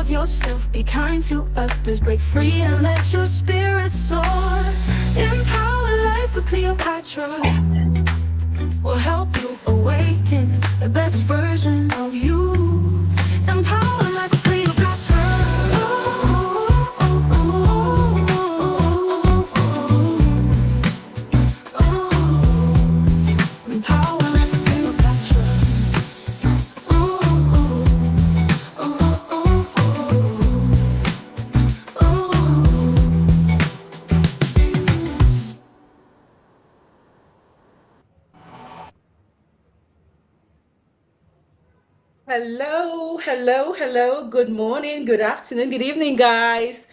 of yourself, be kind to others, break free and let your spirit soar. Empower life with Cleopatra will help you awaken the best version of you. Empower life with Cleopatra. Empower life with Cleopatra. Hello, hello, hello. Good morning, good afternoon, good evening, guys.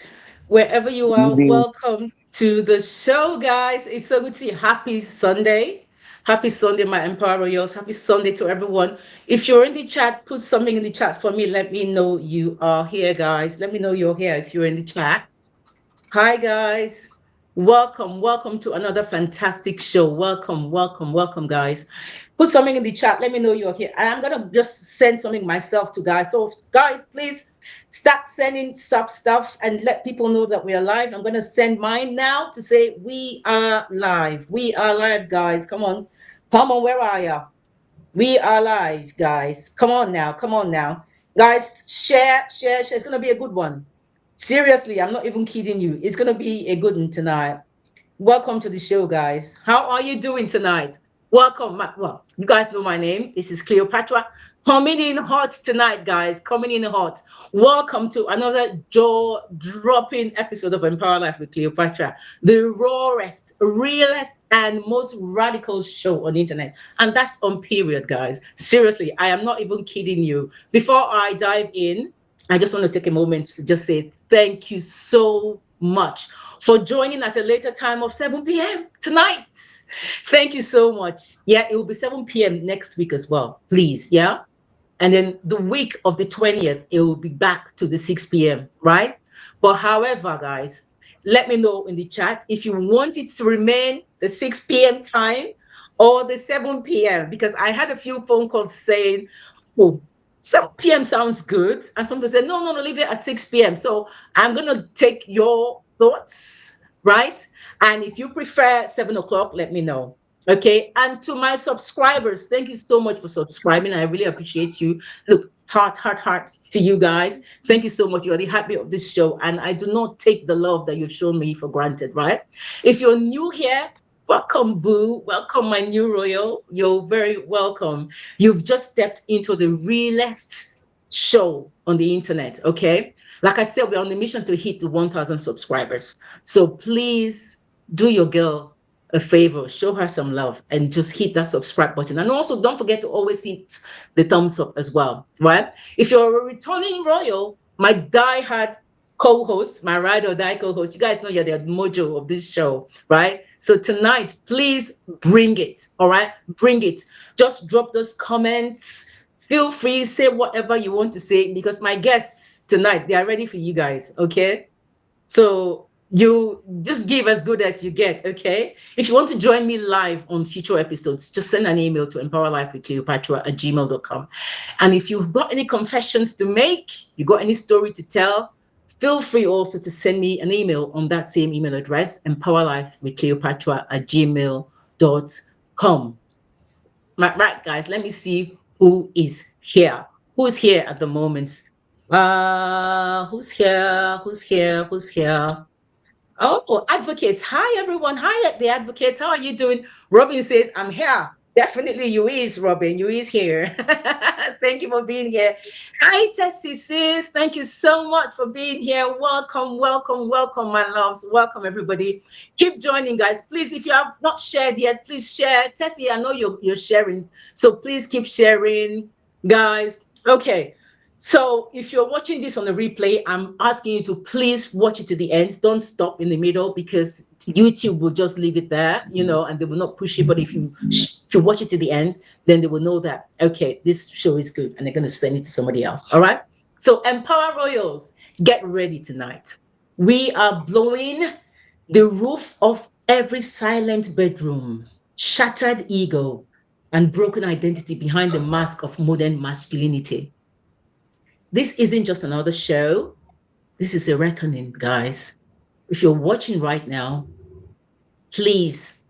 Wherever you are, Evening. welcome to the show, guys. It's so good to see you. Happy Sunday. Happy Sunday, my Empower Royals. Happy Sunday to everyone. If you're in the chat, put something in the chat for me. Let me know you are here, guys. Let me know you're here if you're in the chat. Hi, guys. Welcome, welcome to another fantastic show. Welcome, welcome, welcome, guys. Put something in the chat. Let me know you're here. And I'm going to just send something myself to guys. So, guys, please start sending stuff and let people know that we are live. I'm going to send mine now to say we are live. We are live, guys. Come on. Come on, where are you? We are live, guys. Come on now. Come on now. Guys, share, share, share. It's going to be a good one. Seriously, I'm not even kidding you. It's going to be a good one tonight. Welcome to the show, guys. How are you doing tonight? Welcome. Well, you guys know my name. This is Cleopatra. Coming in hot tonight, guys. Coming in hot. Welcome to another jaw-dropping episode of Empower Life with Cleopatra, the rawest, realest, and most radical show on the internet. And that's on period, guys. Seriously, I am not even kidding you. Before I dive in, I just want to take a moment to just say thank you so much for joining at a later time of 7 p.m. tonight. Thank you so much. Yeah, it will be 7 p.m. next week as well, please. Yeah. And then the week of the 20th, it will be back to the 6 p.m., right? But however, guys, let me know in the chat if you want it to remain the 6 p.m. time or the 7 p.m. because I had a few phone calls saying, oh, 7 p.m. sounds good. And some people said, no, no, no, leave it at 6 p.m. So I'm going to take your thoughts, right? And if you prefer 7 o'clock, let me know. Okay. And to my subscribers, thank you so much for subscribing. I really appreciate you. Look, heart, heart, heart to you guys. Thank you so much. You're the happy of this show. And I do not take the love that you've shown me for granted, right? If you're new here, welcome, Boo. Welcome, my new royal. You're very welcome. You've just stepped into the realest show on the internet, okay? Like I said, we're on a mission to hit the 1,000 subscribers. So please do your girl a favor, show her some love, and just hit that subscribe button. And also, don't forget to always hit the thumbs up as well, right? If you're a returning royal, my die-hard co-host, my ride or die co-host, you guys know you're the mojo of this show, right? So tonight, please bring it, all right? Bring it. Just drop those comments. Feel free, say whatever you want to say because my guests tonight, they are ready for you guys, okay? So you just give as good as you get, okay? If you want to join me live on future episodes, just send an email to empowerlifewithcleopatra@gmail.com. And if you've got any confessions to make, you got any story to tell, feel free also to send me an email on that same email address, empowerlifewithcleopatra@gmail.com. Right, guys, let me see who is here. Who's here at the moment? Who's here? Who's here? Who's here? Oh, advocates. Hi, everyone. Hi, the advocates. How are you doing? Robin says, I'm here. Definitely you is, Robin. You is here. Thank you for being here. Hi, Tessie sis. Thank you so much for being here. Welcome, welcome, welcome, my loves. Welcome, everybody. Keep joining, guys. Please, if you have not shared yet, please share. Tessie, I know you're sharing. So please keep sharing, guys. Okay. So if you're watching this on the replay, I'm asking you to please watch it to the end. Don't stop in the middle because YouTube will just leave it there, and they will not push it. But if you watch it to the end, then they will know that, okay, this show is good and they're going to send it to somebody else. All right. So Empower Royals, get ready tonight. We are blowing the roof of every silent bedroom, shattered ego, and broken identity behind the mask of modern masculinity. This isn't just another show. This is a reckoning, guys. If you're watching right now, please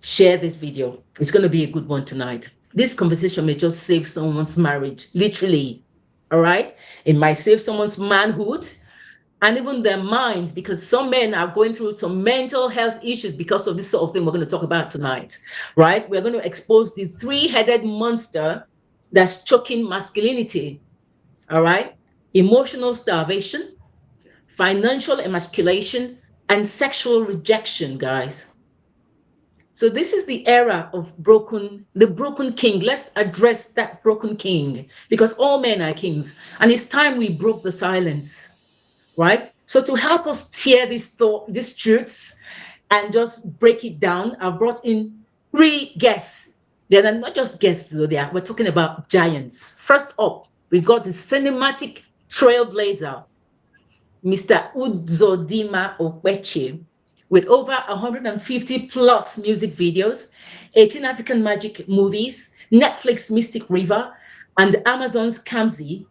share this video. It's going to be a good one tonight. This conversation may just save someone's marriage, literally. All right? It might save someone's manhood and even their minds, because some men are going through some mental health issues because of this sort of thing we're going to talk about tonight. Right? We're going to expose the three-headed monster that's choking masculinity. All right? Emotional starvation, financial emasculation, and sexual rejection, guys. So this is the era of the broken king. Let's address that broken king because all men are kings. And it's time we broke the silence, right? So to help us tear these truths and just break it down, I've brought in three guests. They're not just guests, though, we're talking about giants. First up, we've got the cinematic trailblazer, Mr. Uzodinma Okpechi, with over 150 plus music videos, 18 African magic movies, Netflix Mystic River, and Amazon's Kamsi.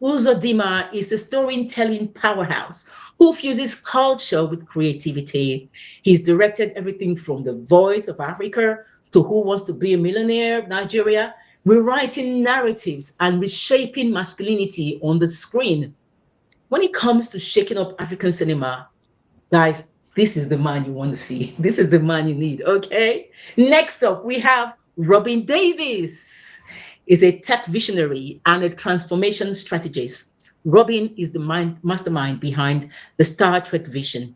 Uzodinma is a storytelling powerhouse who fuses culture with creativity. He's directed everything from The Voice of Africa to Who Wants to Be a Millionaire, Nigeria, rewriting narratives and reshaping masculinity on the screen. When it comes to shaking up African cinema, guys, this is the man you want to see. This is the man you need. Okay. Next up, we have Robin Davis. Is a tech visionary and a transformation strategist. Robin is the mastermind behind the Star Trek vision.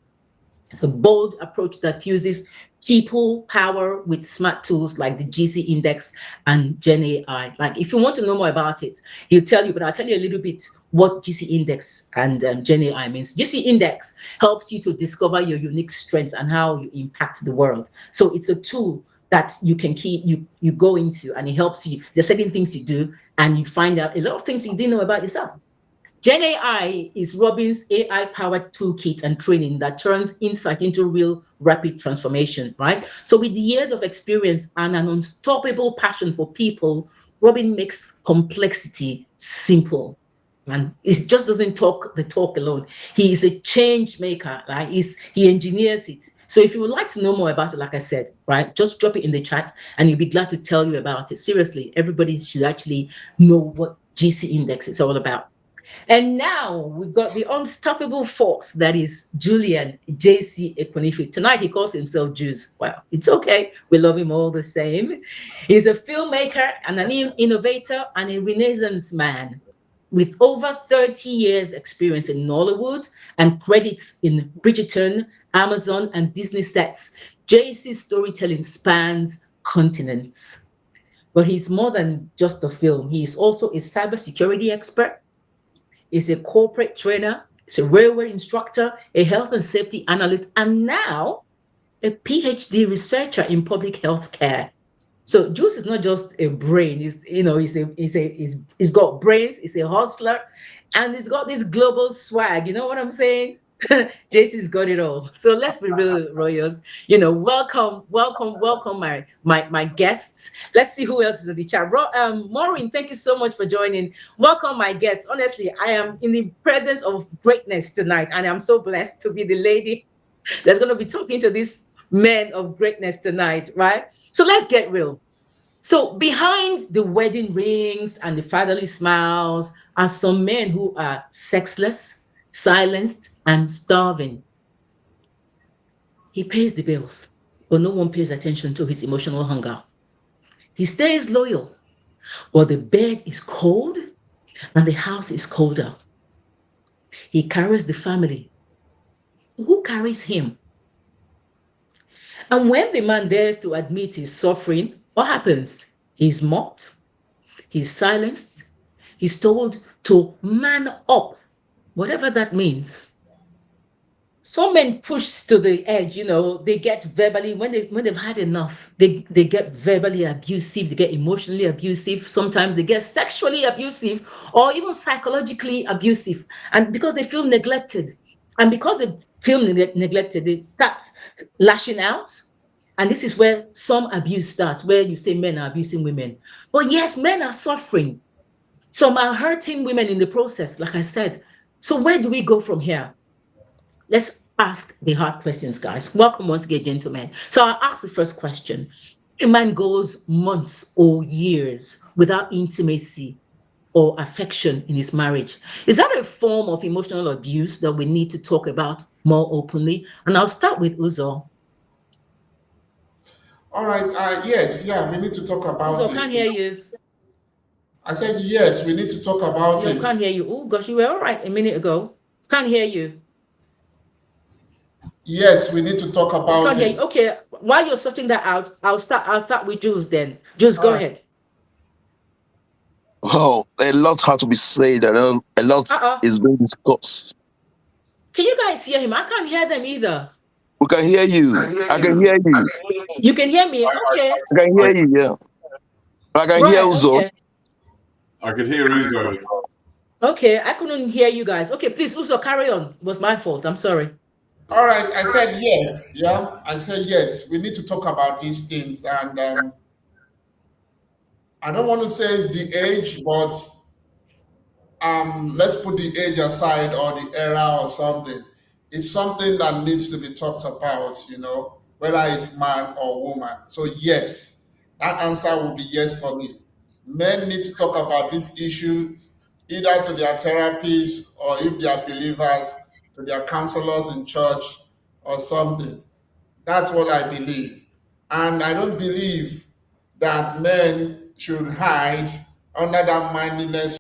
It's a bold approach that fuses people power with smart tools like the GC Index and Gen AI. Like, if you want to know more about it, he'll tell you, but I'll tell you a little bit what GC Index and Gen AI means. GC Index helps you to discover your unique strengths and how you impact the world. So it's a tool that you can you go into, and it helps you. There's certain things you do, and you find out a lot of things you didn't know about yourself. Gen AI is Robin's AI-powered toolkit and training that turns insight into real rapid transformation, right? So with years of experience and an unstoppable passion for people, Robin makes complexity simple. And it just doesn't talk the talk alone. He is a change maker, right? He engineers it. So if you would like to know more about it, like I said, right, just drop it in the chat and he'll be glad to tell you about it. Seriously, everybody should actually know what GC Index is all about. And now we've got the unstoppable force that is Julian JC Ekwonifi. Tonight he calls himself Juice. Well, it's okay. We love him all the same. He's a filmmaker and an innovator and a Renaissance man with over 30 years experience in Nollywood and credits in Bridgerton, Amazon, and Disney sets. JC's storytelling spans continents. But he's more than just a film. He is also a cybersecurity expert, is a corporate trainer, is a railway instructor, a health and safety analyst, and now a PhD researcher in public health care. So Juice is not just a brain. He's got brains. He's a hustler, and he's got this global swag. You know what I'm saying? JC's got it all. So let's be real, Royals. Welcome, welcome, welcome, my guests. Let's see who else is in the chat. Maureen, thank you so much for joining. Welcome, my guests. Honestly, I am in the presence of greatness tonight, and I'm so blessed to be the lady that's going to be talking to these men of greatness tonight, right? So let's get real. So behind the wedding rings and the fatherly smiles are some men who are sexless, silenced, and starving. He pays the bills, but no one pays attention to his emotional hunger. He stays loyal, but the bed is cold and the house is colder. He carries the family. Who carries him? And when the man dares to admit his suffering, what happens? He's mocked, he's silenced, he's told to man up, whatever that means. Some men pushed to the edge, they get verbally, when they've had enough, they get verbally abusive, they get emotionally abusive, sometimes they get sexually abusive or even psychologically abusive. And because they feel neglected, and because they feel neglected, they start lashing out. And this is where some abuse starts, where you say men are abusing women. But yes, men are suffering. Some are hurting women in the process, like I said. So where do we go from here? Let's ask the hard questions, guys. Welcome once again, gentlemen. So I'll ask the first question. A man goes months or years without intimacy or affection in his marriage. Is that a form of emotional abuse that we need to talk about more openly? And I'll start with Uzo. All right. Yes. Yeah. We need to talk about Uzo, it. can't hear you. I said yes. We need to talk about No, it. can't hear you. Oh gosh, you were all right a minute ago. Can't hear you. Yes, we need to talk We about can't hear it. you. Okay, while you're sorting that out, I'll start with Jules then. Jules, All go right. ahead. Oh, a lot has to be said, and a lot Uh-uh. is being discussed. Can you guys hear him? I can't hear them either. We can hear you. I can hear you. You can hear me? Okay. I can I, hear you. Yeah, I can hear Right, Uzo. okay. I could hear Uzo. Okay, I couldn't hear you guys. Okay, please also carry on. It was my fault. I'm sorry. All right. I said yes. Yeah. I said yes. We need to talk about these things, and I don't want to say it's the age, but let's put the age aside or the era or something. It's something that needs to be talked about, whether it's man or woman. So yes, that answer will be yes for me. Men need to talk about these issues either to their therapists or if they are believers, to their counselors in church or something. That's what I believe. And I don't believe that men should hide under that mindiness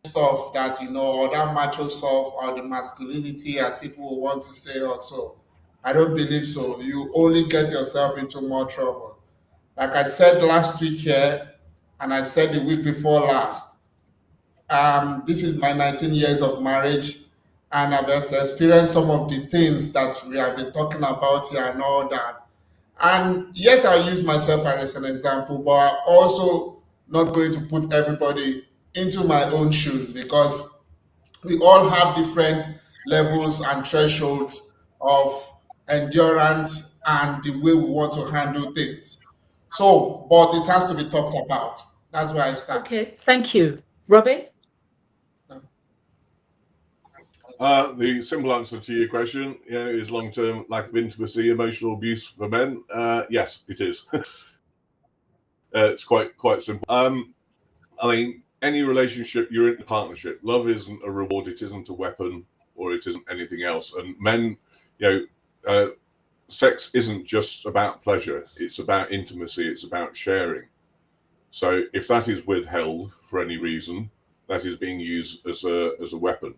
stuff that or that macho stuff or the masculinity as people will want to say or so. I don't believe so. You only get yourself into more trouble. Like I said last week here, and I said the week before last, this is my 19 years of marriage, and I've experienced some of the things that we have been talking about here and all that. And yes, I'll use myself as an example, but I'm also not going to put everybody into my own shoes because we all have different levels and thresholds of endurance and the way we want to handle things. So, but it has to be talked about. That's where I stand. Okay, thank you. Robin? The simple answer to your question, is long-term lack of intimacy, emotional abuse for men. Yes, it is. It's quite simple. I mean, any relationship, you're in a partnership. Love isn't a reward. It isn't a weapon, or it isn't anything else. And men, sex isn't just about pleasure. It's about intimacy. It's about sharing. So if that is withheld for any reason, that is being used as a weapon,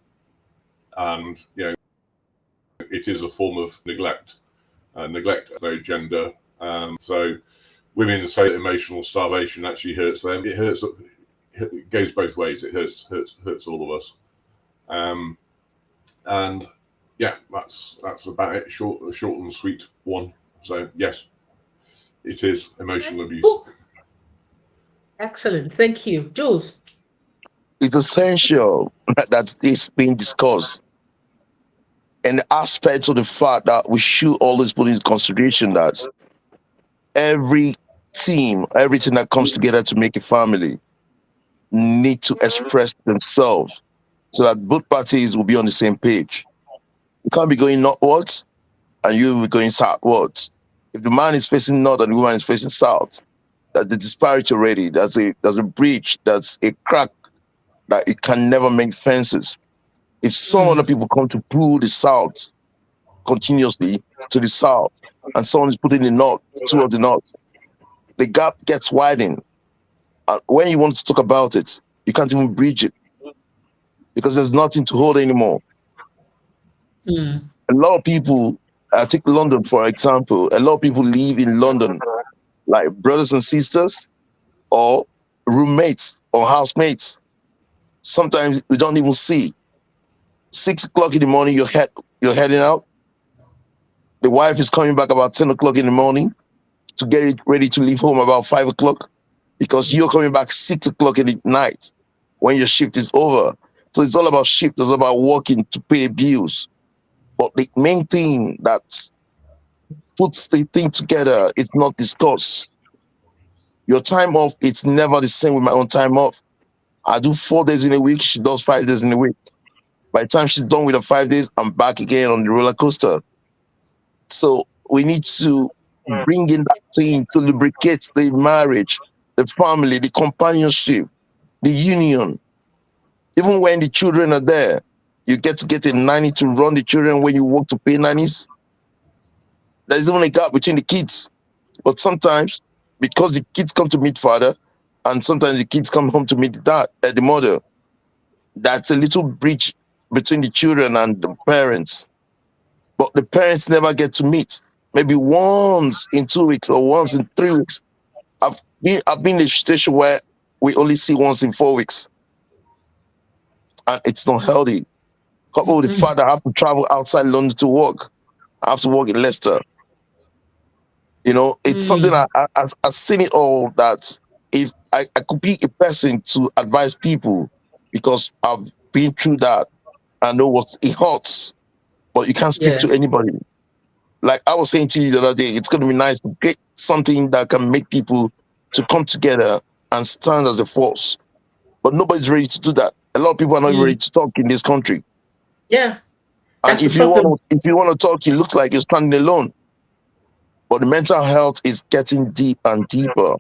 and it is a form of neglect. Neglect has no gender. So women say emotional starvation actually hurts them. It hurts. It goes both ways. It hurts all of us. And yeah, that's about it. Short and sweet one. So yes, it is emotional abuse. Ooh, excellent. Thank you. Jules? It's essential that it's being discussed, and aspects of the fact that we should always put into consideration that every team, everything that comes together to make a family, need to express themselves so that both parties will be on the same page. You can't be going northwards and you will be going southwards. If the man is facing north and the woman is facing south, that the disparity already, there's a breach, that's a crack that it can never make fences. If some other people come to pull the south continuously to the south, and someone is putting the north towards the north, the gap gets widened. And when you want to talk about it, you can't even bridge it because there's nothing to hold anymore. Mm. A lot of people, take London for example, a lot of people live in London like brothers and sisters or roommates or housemates. Sometimes we don't even see. 6 o'clock in the morning, you're heading out. The wife is coming back about 10 o'clock in the morning to get it ready to leave home about 5 o'clock because you're coming back 6 o'clock in the night when your shift is over. So it's all about shift. It's about working to pay bills. But the main thing that puts the thing together is not discussed. Your time off, it's never the same with my own time off. I do 4 days in a week. She does 5 days in a week. By the time she's done with the 5 days, I'm back again on the roller coaster. So we need to bring in that thing to lubricate the marriage, the family, the companionship, the union. Even when the children are there, you get to get a nanny to run the children when you work to pay nannies. There's even a gap between the kids. But sometimes, because the kids come to meet father, and sometimes the kids come home to meet the dad, the mother, that's a little bridge between the children and the parents. But the parents never get to meet. Maybe once in 2 weeks or once in 3 weeks. I've been in a situation where we only see once in 4 weeks, and it's not healthy. Couple with the fact that I have to travel outside London to work. I have to work in Leicester. It's something I've seen it all, that if I could be a person to advise people, because I've been through that. I know what it hurts, but you can't speak Yeah. to anybody. Like I was saying to you the other day, it's going to be nice to get something that can make people to come together and stand as a force. But nobody's ready to do that. A lot of people are not ready to talk in this country. Yeah. And That's the if you want problem. to, if you want to talk, it looks like you're standing alone. But the mental health is getting deep and deeper.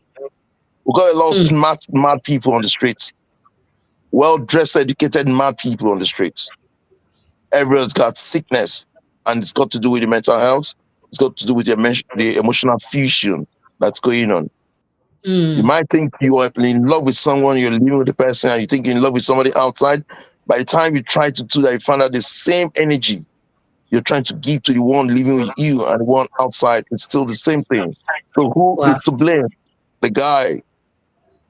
We've got a lot of smart, mad people on the streets. Well-dressed, educated, mad people on the streets. Everyone's got sickness, and it's got to do with the mental health. It's got to do with the emotional fusion that's going on. You might think you are in love with someone, you're living with the person, and you think you're in love with somebody outside. By the time you try to do that, you find out the same energy you're trying to give to the one living with you and the one outside is still the same thing. So who Wow. is to blame? The guy.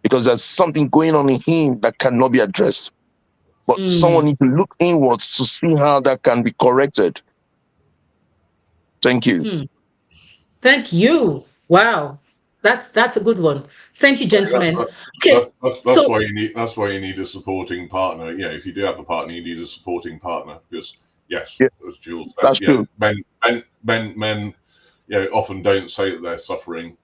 Because there's something going on in him that cannot be addressed. But someone needs to look inwards to see how that can be corrected. Thank you. Thank you. Wow. That's a good one. Thank you, gentlemen. That's, Okay. that's, that's So why you need that's why you need a supporting partner. Yeah, if you do have a partner, you need a supporting partner, because yes, Yeah, as Jules that's said, true. men, often don't say that they're suffering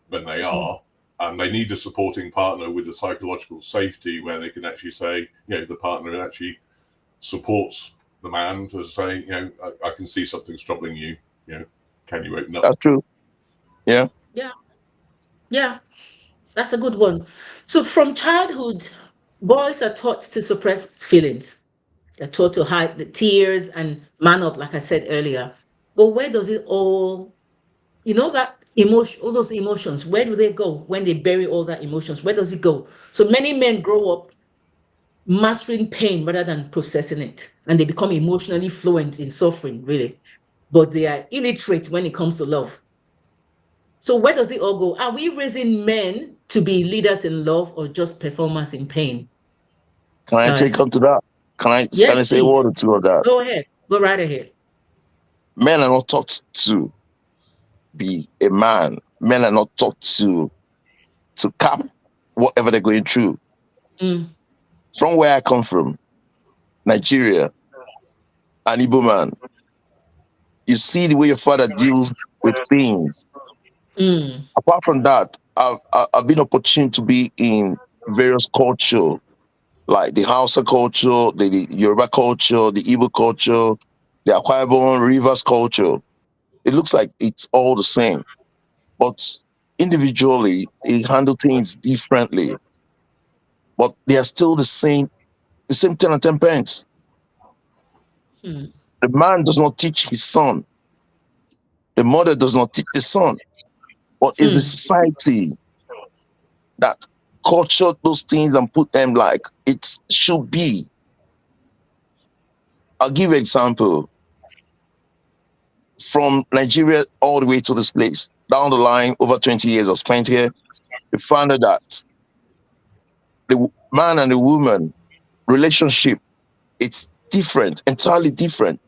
when they are, and they need a supporting partner with a psychological safety where they can actually say, the partner actually supports the man to say, I can see something's troubling you. Can you open up? That's true. Yeah. yeah, yeah, that's a good one. So from childhood, boys are taught to suppress feelings. They're taught to hide the tears and man up, like I said earlier. But where does it all, that emotion, all those emotions, where do they go when they bury all that emotions? Where does it go? So many men grow up mastering pain rather than processing it, and they become emotionally fluent in suffering, really. But they are illiterate when it comes to love. So where does it all go? Are we raising men to be leaders in love or just performers in pain, Can I take guys? on to that? Can I Yes, say a word please. or two of that? Go ahead. Go right ahead. Men are not taught to be a man. Men are not taught to cap whatever they're going through. Mm, From where I come from, Nigeria, an Igbo man, you see the way your father deals with things. mm, Apart from that, I've been opportune to be in various culture, like the Hausa culture, the Yoruba culture, the Igbo culture, the Akwa Ibom Rivers culture. It looks like it's all the same, but individually, they handle things differently. But they are still the same 10 and 10 pence. mm, The man does not teach his son. The mother does not teach the son. But it's a mm, society that cultured those things and put them like it should be. I'll give you an example. From Nigeria all the way to this place, down the line, over 20 years I spent here, we found out that the man and the woman relationship, it's different, entirely different.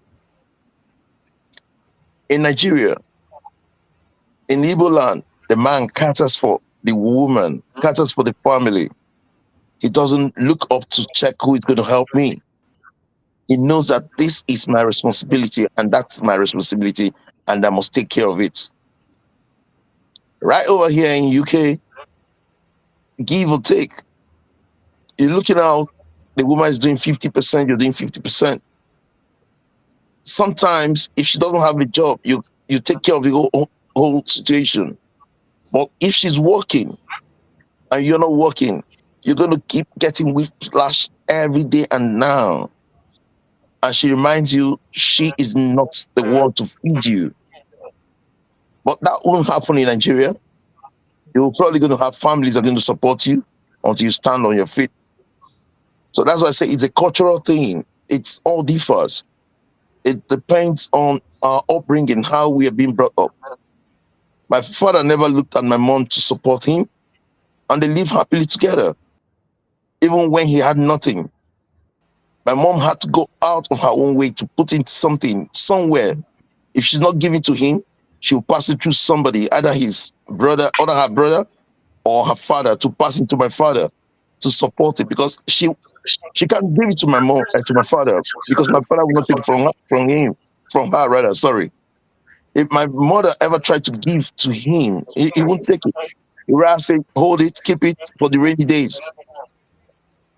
In Nigeria, in Igbo land, the man caters for the woman, caters for the family. He doesn't look up to check who is going to help me. He knows that this is my responsibility and that's my responsibility and I must take care of it. Right over here in UK, give or take, You're looking out, the woman is doing 50%, you're doing 50%. Sometimes, if she doesn't have a job, you take care of the whole situation. But if she's working and you're not working, you're going to keep getting whiplash every day and now. And she reminds you she is not the one to feed you. But that won't happen in Nigeria. You're probably going to have families that are going to support you until you stand on your feet. So that's why I say it's a cultural thing. It's all differs. It depends on our upbringing, how we are being brought up. My father never looked at my mom to support him, and they live happily together, even when he had nothing. My mom had to go out of her own way to put in something somewhere. If she's not giving to him, she'll pass it through somebody, either his brother, or her brother, or her father, to pass it to my father to support it, because she can't give it to my mom and to my father, because my father will not take it from her rather. Sorry. If my mother ever tried to give to him, he won't take it. He rather say, hold it, keep it for the rainy days.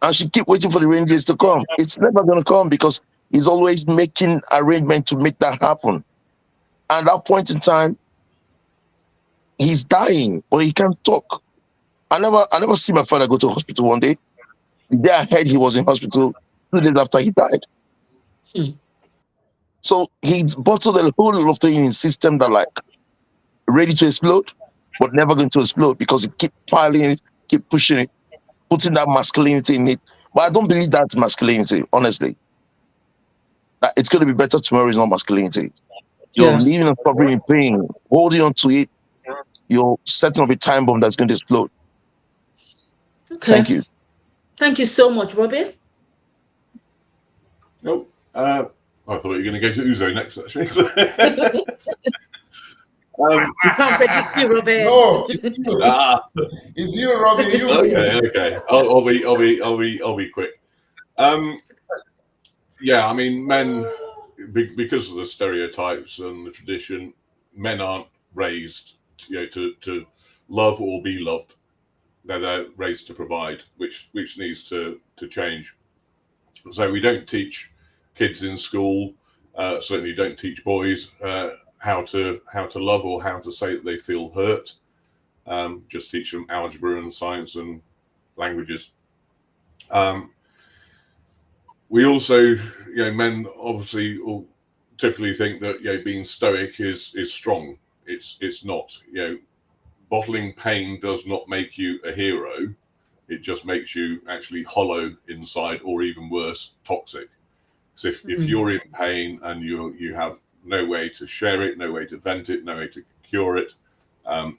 And she keep waiting for the rainy days to come. It's never going to come because he's always making arrangement to make that happen. And at that point in time, he's dying, but he can't talk. I never see my father go to hospital one day. The day I heard he was in hospital, 2 days after he died. So he's bottled a whole lot of things in his system that like ready to explode, but never going to explode because he keep piling it, keep pushing it, putting that masculinity in it. But I don't believe that's masculinity, honestly. That it's going to be better tomorrow is not masculinity. You're living and suffering in pain, holding on to it. You're setting up a time bomb that's going to explode. Okay. Thank you. Thank you so much, Robin. Oh, I thought you were going to go to Uzo next, actually. You can't predict me, Robin. No, it's you, Robin. You. Okay. I'll be quick. Yeah, I mean, men, because of the stereotypes and the tradition, men aren't raised, to love or be loved. They're raised to provide, which needs to change. So we don't teach kids in school, certainly don't teach boys how to love or how to say that they feel hurt. Just teach them algebra and science and languages. We also, men obviously typically think that being stoic is strong. It's not. Bottling pain does not make you a hero. It just makes you actually hollow inside, or even worse, toxic. So if you're in pain and you have no way to share it, no way to vent it, no way to cure it,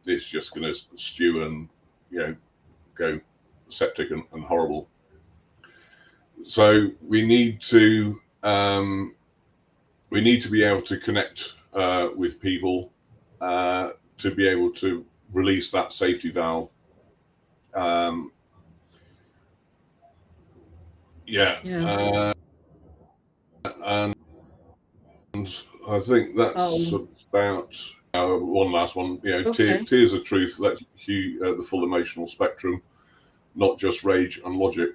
it's just going to stew and go septic and horrible. So we need to be able to connect with people to be able to release that safety valve. And I think that's about one last one. Tears of truth lets you the full emotional spectrum, not just rage and logic.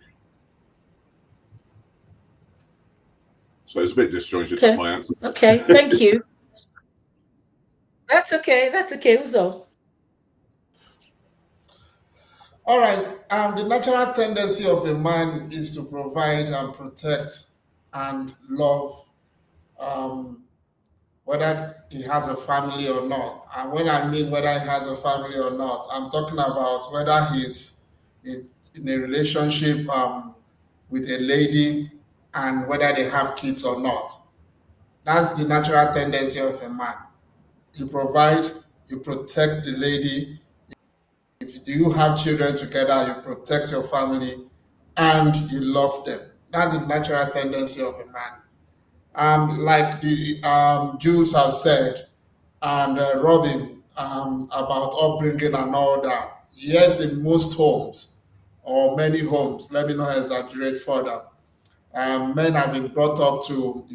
So it's a bit disjointed to my answer. Okay, thank you. That's okay. Uzo. All right. The natural tendency of a man is to provide and protect and love, whether he has a family or not. And when I mean whether he has a family or not, I'm talking about whether he's in a relationship with a lady and whether they have kids or not. That's the natural tendency of a man. You provide, you protect the lady. If you have children together, you protect your family and you love them. That's the natural tendency of a man. Like the Jews have said, and Robin, about upbringing and all that. Yes, in most homes, or many homes, let me not exaggerate further, men have been brought up to,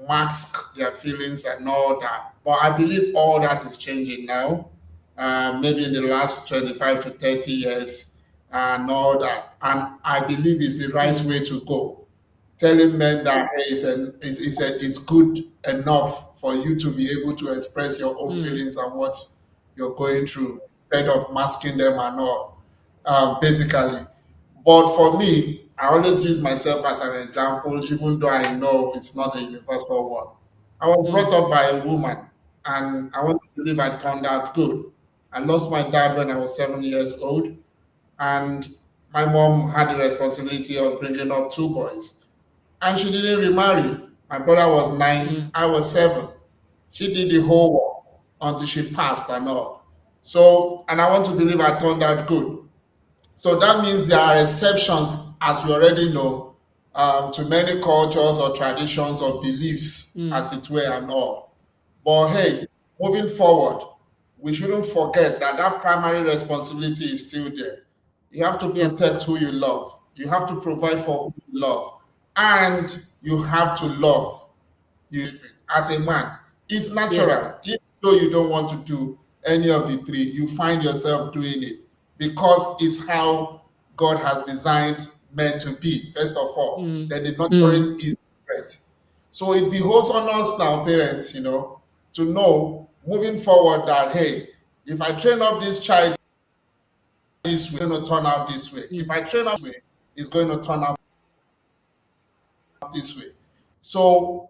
mask their feelings and all that. But I believe all that is changing now. Maybe in the last 25 to 30 years, and all that. And I believe it's the right way to go. Telling men that hey, it's good enough for you to be able to express your own feelings and what you're going through instead of masking them and all, basically. But for me, I always use myself as an example, even though I know it's not a universal one. I was brought up by a woman, and I want to believe I turned out good. I lost my dad when I was 7 years old, and my mom had the responsibility of bringing up two boys. And she didn't remarry. My brother was 9, I was 7. She did the whole work until she passed and all. So, and I want to believe I turned out good. So that means there are exceptions, as we already know, to many cultures or traditions or beliefs, as it were, and all. But hey, moving forward, we shouldn't forget that that primary responsibility is still there. You have to protect who you love. You have to provide for who you love. And you have to love you as a man. It's natural. Even though you don't want to do any of the three, you find yourself doing it because it's how God has designed men to be, first of all. Then the nurturing is different. So it behoves on us now, parents, to know moving forward that, hey, if I train up this child this way, it's going to turn out this way. If I train up this way, it's going to turn out this way. So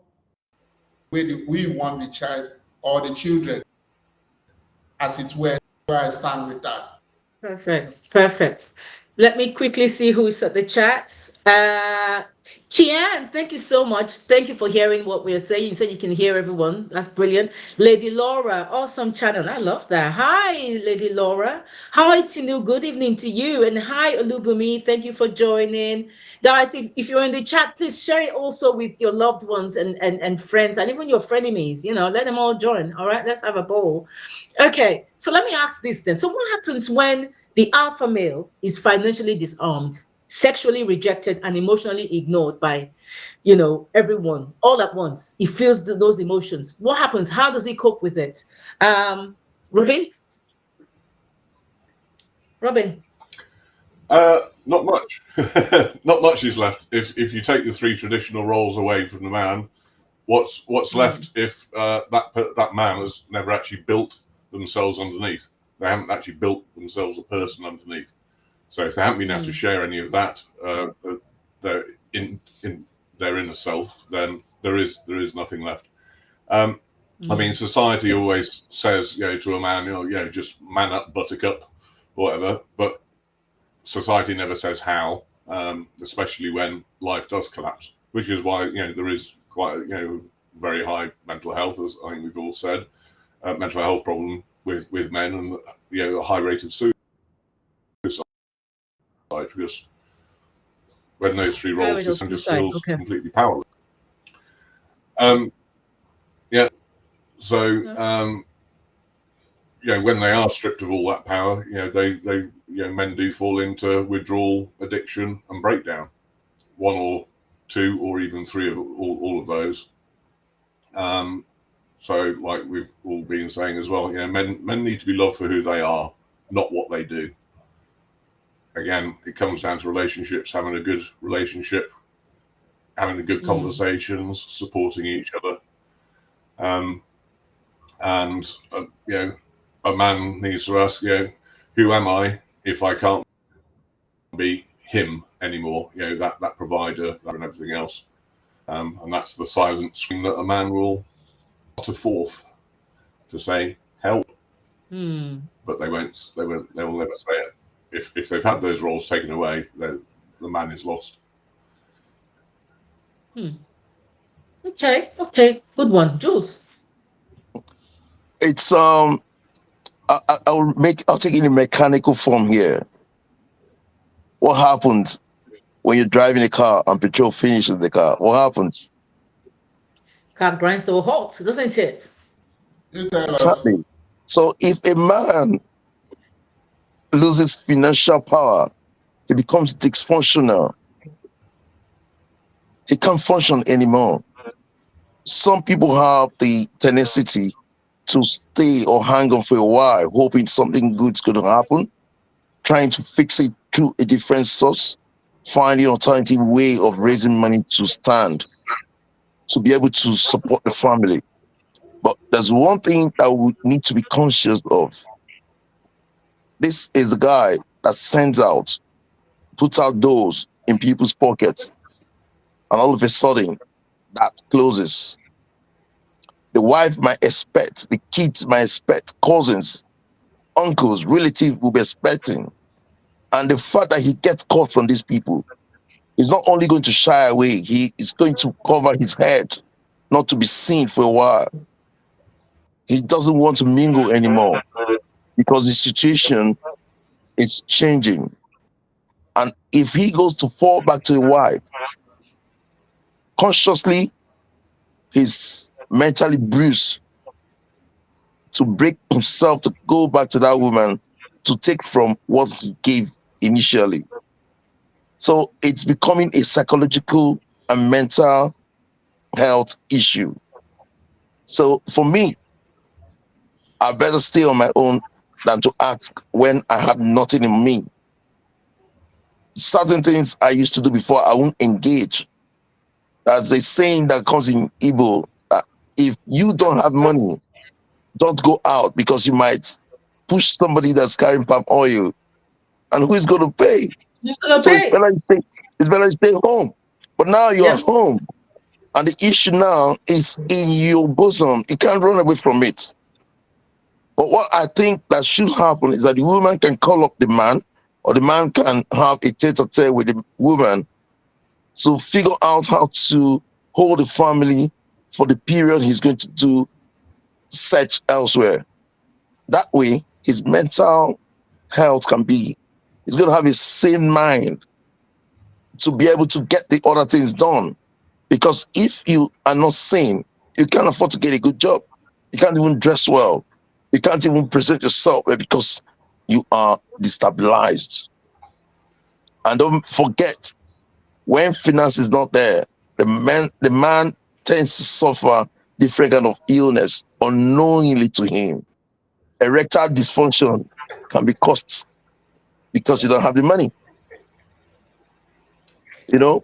we want the child or the children, as it were, where I stand with that. Perfect. Let me quickly see who's at the chats. Chian, thank you so much. Thank you for hearing what we're saying. You said you can hear everyone. That's brilliant. Lady Laura, awesome channel. I love that. Hi, Lady Laura. Hi, Tinu. Good evening to you. And hi, Olubumi. Thank you for joining. Guys, if you're in the chat, please share it also with your loved ones and friends and even your frenemies. Let them all join. All right, let's have a ball. Okay, so let me ask this then. So what happens when the alpha male is financially disarmed, sexually rejected, and emotionally ignored by, everyone all at once? He feels those emotions. What happens? How does he cope with it? Robin? Robin? Not much. Not much is left. If you take the three traditional roles away from the man, what's left if that man has never actually built themselves underneath? They haven't actually built themselves a person underneath. So if they haven't been able to share any of that, in their inner self, then there is nothing left. I mean, society always says, to a man, just man up, buttercup, whatever. But society never says how, especially when life does collapse, which is why there is quite very high mental health, as I think we've all said, mental health problem with men, and a high rate of suicide, because when those three roles just feels completely powerless. So when they are stripped of all that power, they men do fall into withdrawal, addiction, and breakdown. One or two, or even three of all of those. So, like we've all been saying as well, men need to be loved for who they are, not what they do. Again, it comes down to relationships, having a good relationship, having a good conversations, supporting each other. And a man needs to ask, who am I if I can't be him anymore? That provider, and everything else. And that's the silent scream that a man will utter forth to say help. But they will never say it. If they've had those roles taken away, the man is lost. Okay, good one, Jules. It's I'll take it in mechanical form here. What happens when you're driving a car and petrol finishes the car? What happens? Car grinds to a halt, doesn't it? Exactly. So if a man loses financial power, he becomes dysfunctional. He can't function anymore. Some people have the tenacity to stay or hang on for a while, hoping something good's going to happen, trying to fix it, through a different source, finding alternative way of raising money to stand, to be able to support the family. But there's one thing that we need to be conscious of. This is the guy that sends out, puts out doors in people's pockets, and all of a sudden that closes. The wife might expect, the kids might expect, cousins, uncles, relatives will be expecting. And the fact that he gets caught from these people, he's not only going to shy away, he is going to cover his head, not to be seen for a while. He doesn't want to mingle anymore because the situation is changing. And if he goes to fall back to the wife, consciously, he's mentally bruised to break himself to go back to that woman to take from what he gave initially. So it's becoming a psychological and mental health issue. So for me, I better stay on my own than to ask when I have nothing in me. Certain things I used to do before, I won't engage. There's a saying that comes in Igbo, if you don't have money, don't go out because you might push somebody that's carrying palm oil, and who is going to pay? So it's better you stay home. But now you're home, and the issue now is in your bosom. You can't run away from it. But what I think that should happen is that the woman can call up the man, or the man can have a tete-a-tete with the woman to figure out how to hold the family for the period he's going to do search elsewhere. That way, his mental health can be, he's going to have a sane mind to be able to get the other things done. Because if you are not sane, you can't afford to get a good job. You can't even dress well. You can't even present yourself because you are destabilized. And don't forget, when finance is not there, the man tends to suffer different kind of illness unknowingly to him. Erectile dysfunction can be caused because you don't have the money. You know,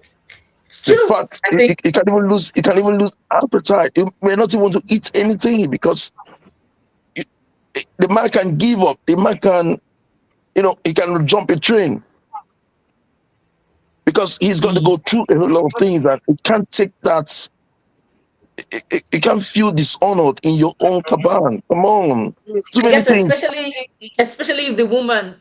the fact you can even lose appetite. You may not even want to eat anything because the man can give up. The man can, he can jump a train because he's going to go through a lot of things and he can't take that. You can't feel dishonored in your own cabin. Come on, too many things. Especially if the woman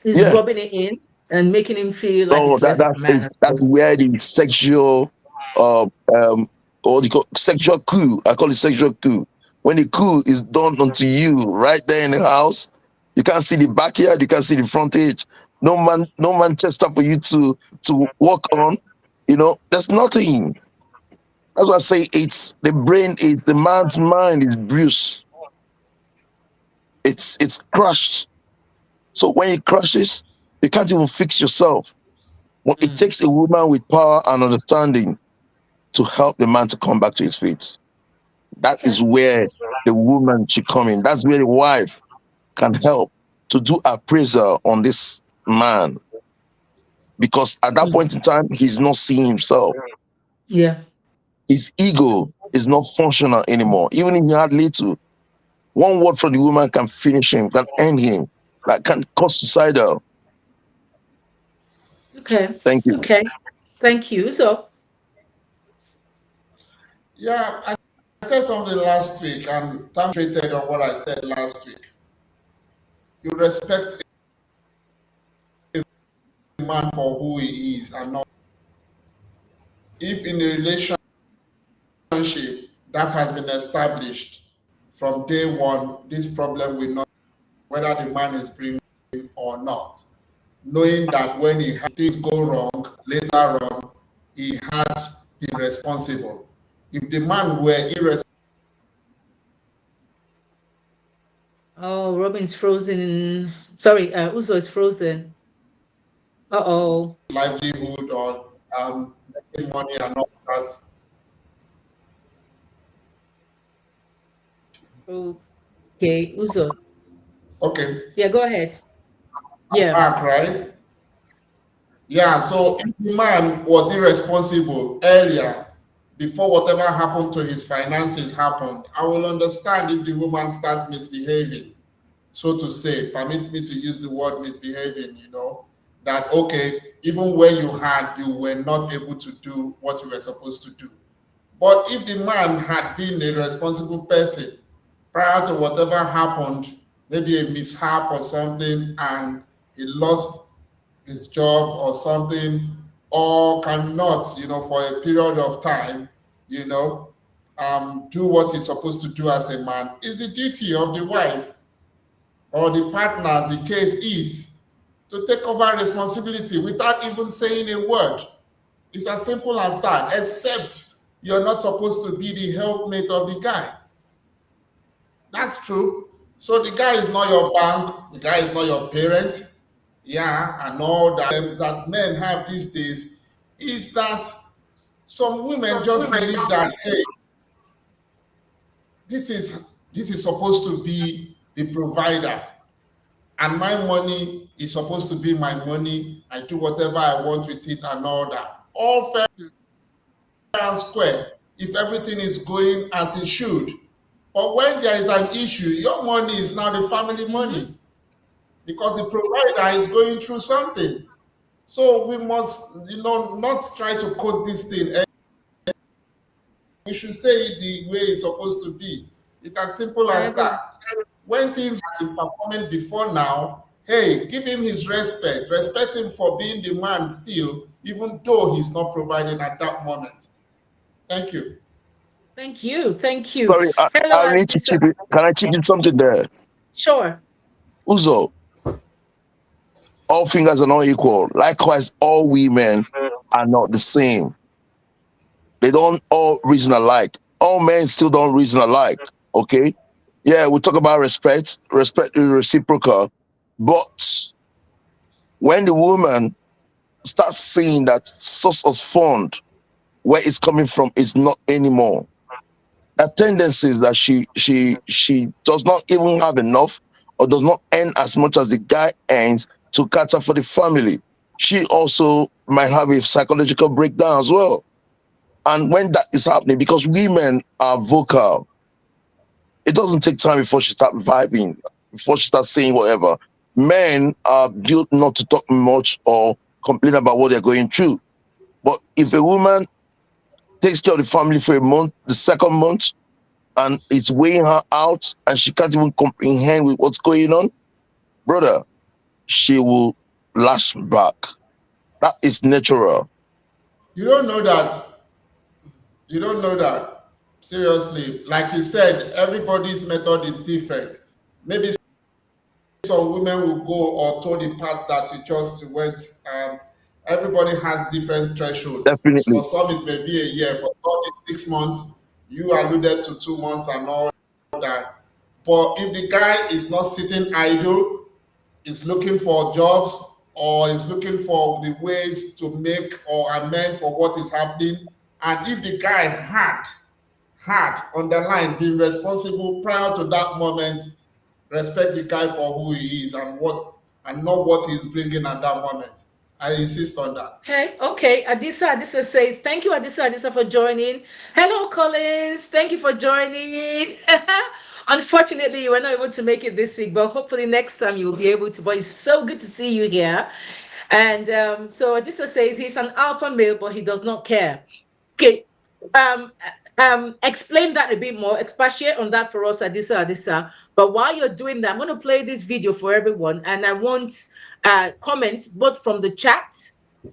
is rubbing it in and making him feel like he's less of a man. That's where the sexual or the sexual coup. I call it sexual coup. When the coup is done onto you right there in the house, you can't see the backyard, you can't see the frontage. No Manchester for you to walk on. There's nothing. That's why I say it's the brain, is the man's mind is bruised. It's crushed. So when it crushes, you can't even fix yourself. Well, it takes a woman with power and understanding to help the man to come back to his feet. That is where the woman should come in. That's where the wife can help to do appraisal on this man. Because at that point in time, he's not seeing himself. Yeah. His ego is not functional anymore. Even if he had little, one word from the woman can finish him, can end him, that can cause suicidal. Okay. Thank you. Okay. Thank you. So. Yeah, I said something last week and concentrated on what I said last week. You respect a man for who he is and not. If in a relationship that has been established from day one, this problem will not, whether the man is bringing or not. Knowing that when things go wrong later on, he had been responsible. If the man were irresponsible. Oh, Robin's frozen. Sorry, Uzo is frozen. Livelihood or making money and all that. Okay, Uzo. Okay. Yeah, go ahead. Yeah. Back, right? Yeah, so if the man was irresponsible earlier, before whatever happened to his finances happened, I will understand if the woman starts misbehaving, so to say. Permit me to use the word misbehaving, that okay, even when you had, you were not able to do what you were supposed to do. But if the man had been a responsible person prior to whatever happened, maybe a mishap or something, and he lost his job or something, or cannot, for a period of time, do what he's supposed to do as a man, is the duty of the wife or the partner, as the case is, to take over responsibility without even saying a word. It's as simple as that, except you're not supposed to be the helpmate of the guy. That's true. So the guy is not your bank, the guy is not your parent, yeah, and all that men have these days is that some women just believe that, hey, this is supposed to be the provider, and my money is supposed to be my money. I do whatever I want with it and all that. All fair and square if everything is going as it should. But when there is an issue, your money is now the family money because the provider is going through something. So we must, not try to code this thing. We should say it the way it's supposed to be. It's as simple as that. When things have been performing before now, hey, give him his respect. Respect him for being the man still, even though he's not providing at that moment. Thank you. Thank you. Thank you. Sorry, Hello, I need to Adisa. chip in. Can I chip in something there? Sure. Uzo, all fingers are not equal. Likewise, all women are not the same. They don't all reason alike. All men still don't reason alike. Okay? Yeah, we talk about respect is reciprocal. But when the woman starts seeing that source of fund, where it's coming from, is not anymore. A tendency is that she does not even have enough or does not earn as much as the guy earns to catch up for the family. She also might have a psychological breakdown as well. And when that is happening, because women are vocal, it doesn't take time before she starts vibing, before she starts saying whatever. Men are built not to talk much or complain about what they're going through. But if a woman takes care of the family for a month, the second month, and it's weighing her out and she can't even comprehend with what's going on, brother, she will lash back. That is natural. You don't know that. You don't know that. Seriously. Like you said, everybody's method is different. Maybe some women will go or toe the path that you just went. Everybody has different thresholds. For Definitely. some, it may be a year. For some, it's 6 months. You alluded to 2 months and all that. But if the guy is not sitting idle, is looking for jobs or is looking for the ways to make or amend for what is happening, and if the guy had underlined been responsible prior to that moment, respect the guy for who he is and not what he's bringing at that moment. I insist on that. Okay. Adisa says, thank you, Adisa, for joining. Hello, Collins. Thank you for joining. Unfortunately, you were not able to make it this week, but hopefully next time you'll be able to. But it's so good to see you here. And so Adisa says he's an alpha male, but he does not care. Okay. Explain that a bit more, expatiate on that for us, Adisa. But while you're doing that, I'm going to play this video for everyone, and I want comments both from the chat,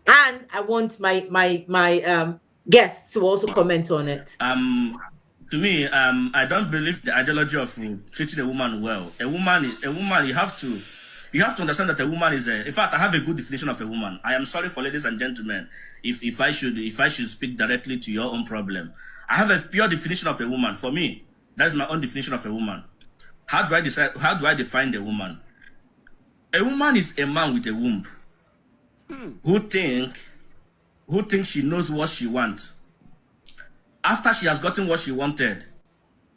and I want my guests to also comment on it. To me, I don't believe the ideology of treating a woman well. A woman, you have to understand that a woman is in fact, I have a good definition of a woman. I am sorry for ladies and gentlemen if I should speak directly to your own problem. I have a pure definition of a woman. For me, that's my own definition of a woman. How do I define a woman? A woman is a man with a womb who thinks she knows what she wants. After she has gotten what she wanted,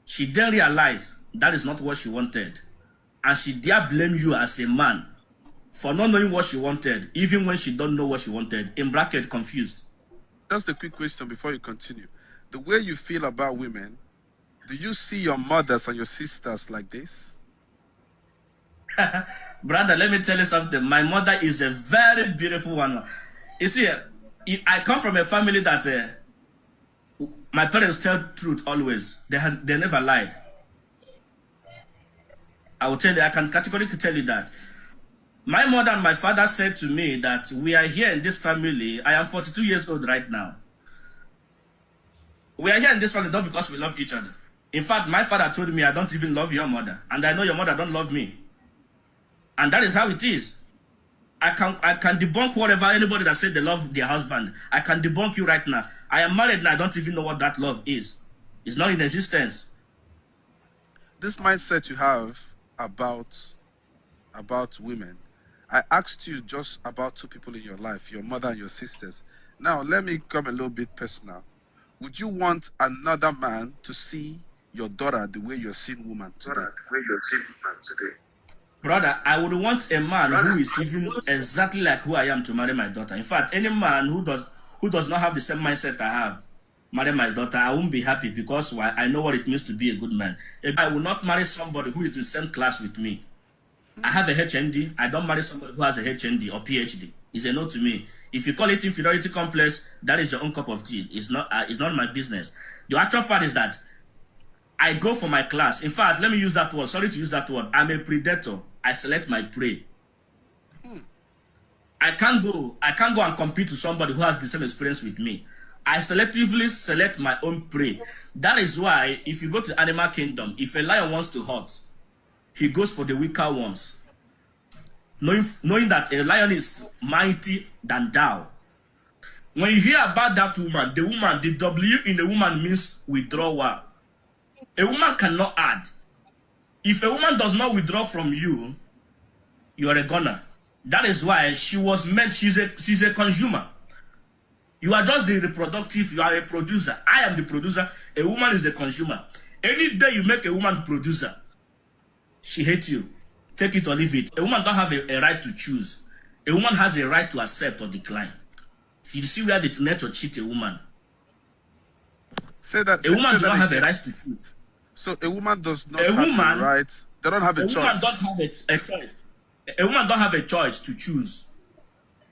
she then realized that is not what she wanted. And she dare blame you as a man for not knowing what she wanted, even when she don't know what she wanted. In bracket, confused. Just a quick question before you continue. The way you feel about women, do you see your mothers and your sisters like this? Brother, let me tell you something. My mother is a very beautiful one. You see, I come from a family that my parents tell truth always. They never lied. I will tell you, I can categorically tell you that. My mother and my father said to me that we are here in this family. I am 42 years old right now. We are here in this family not because we love each other. In fact, my father told me, I don't even love your mother. And I know your mother don't love me. And that is how it is. I can debunk whatever anybody that said they love their husband. I can debunk you right now. I am married and I don't even know what that love is. It's not in existence. This mindset you have about women, I asked you just about two people in your life, your mother and your sisters. Now, let me come a little bit personal. Would you want another man to see your daughter the way you're seeing woman today? Brother, I would want a man who is even exactly like who I am to marry my daughter. In fact, any man who does not have the same mindset I have, marry my daughter, I won't be happy because I know what it means to be a good man. I will not marry somebody who is in the same class with me. I have a HND. I don't marry somebody who has a HND or PhD. It's a no to me. If you call it inferiority complex, that is your own cup of tea. It's not my business. The actual fact is that I go for my class. In fact, let me use that word. Sorry to use that word. I'm a predator. I select my prey. I can't go and compete with somebody who has the same experience with me. I selectively select my own prey. That is why if you go to animal kingdom, if a lion wants to hunt, he goes for the weaker ones. Knowing that a lion is mighty than thou. When you hear about that woman, the W in a woman means withdrawal. A woman cannot add. If a woman does not withdraw from you, you are a gunner. That is why she was meant, she's a consumer. You are just the reproductive, you are a producer. I am the producer, a woman is the consumer. Any day you make a woman producer, she hates you. Take it or leave it. A woman don't have a right to choose. A woman has a right to accept or decline. You see where the nature cheat a woman. Say that. A woman does not have a right to food. So a woman does not have a right. They don't have a choice. A woman don't have a choice. A woman don't have a choice to choose.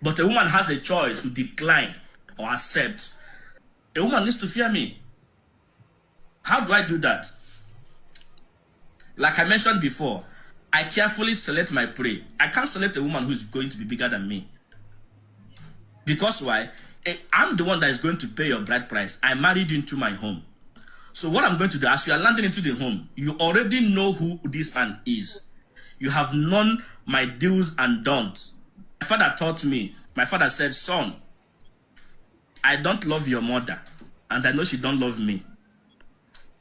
But a woman has a choice to decline or accept. A woman needs to fear me. How do I do that? Like I mentioned before, I carefully select my prey. I can't select a woman who is going to be bigger than me. Because why? I'm the one that is going to pay your bride price. I married you into my home. So what I'm going to do, as you are landing into the home, you already know who this man is. You have known my do's and don'ts. My father taught me. My father said, son, I don't love your mother. And I know she don't love me.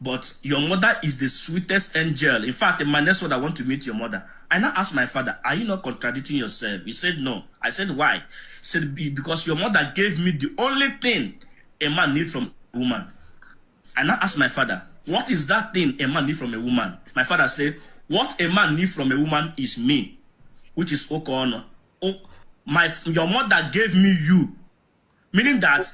But your mother is the sweetest angel. In fact, in my next word, I want to meet your mother. I now asked my father, are you not contradicting yourself? He said, no. I said, why? He said, because your mother gave me the only thing a man needs from a woman. I now asked my father, what is that thing a man needs from a woman? My father said, what a man needs from a woman is me, which is Okono. Your mother gave me you. Meaning that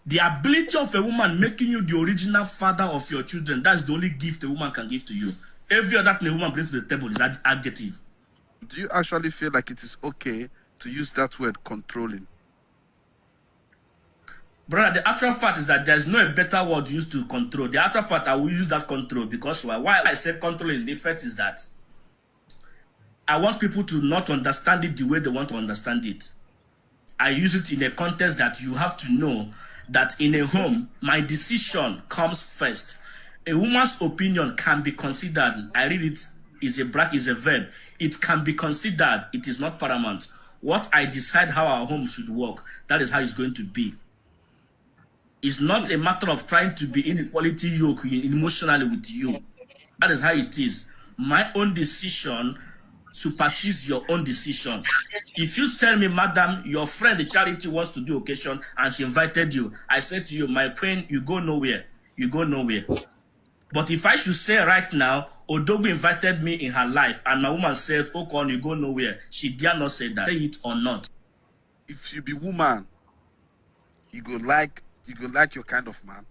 the ability of a woman making you the original father of your children, that's the only gift a woman can give to you. Every other thing a woman brings to the table is adjective. Do you actually feel like it is okay to use that word, controlling? Brother, the actual fact is that there's no better word used to control. The actual fact, I will use that control because why I say control in the effect is that I want people to not understand it the way they want to understand it. I use it in a context that you have to know that in a home, my decision comes first. A woman's opinion can be considered. I read it is a verb. It can be considered. It is not paramount. What I decide how our home should work, that is how it's going to be. It's not a matter of trying to be inequality yoke emotionally with you. That is how it is. My own decision supersedes your own decision. If you tell me, madam, your friend, the charity, wants to do occasion and she invited you, I said to you, my friend, you go nowhere. You go nowhere. But if I should say right now, Odogu invited me in her life, and my woman says, "Okon, you go nowhere," she dare not say that. Say it or not. If you be woman, you go like your kind of man.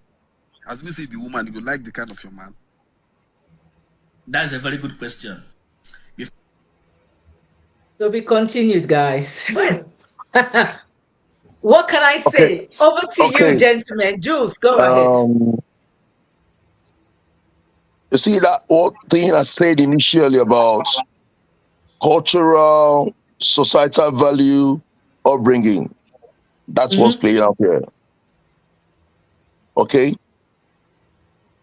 As me say, you be woman, you go like the kind of your man. That's a very good question. To be continued, guys. What can I Okay. say? Over to you, Okay. gentlemen. Jules, go ahead. You see that what thing I said initially about cultural, societal value, upbringing. That's what's playing out here. Okay,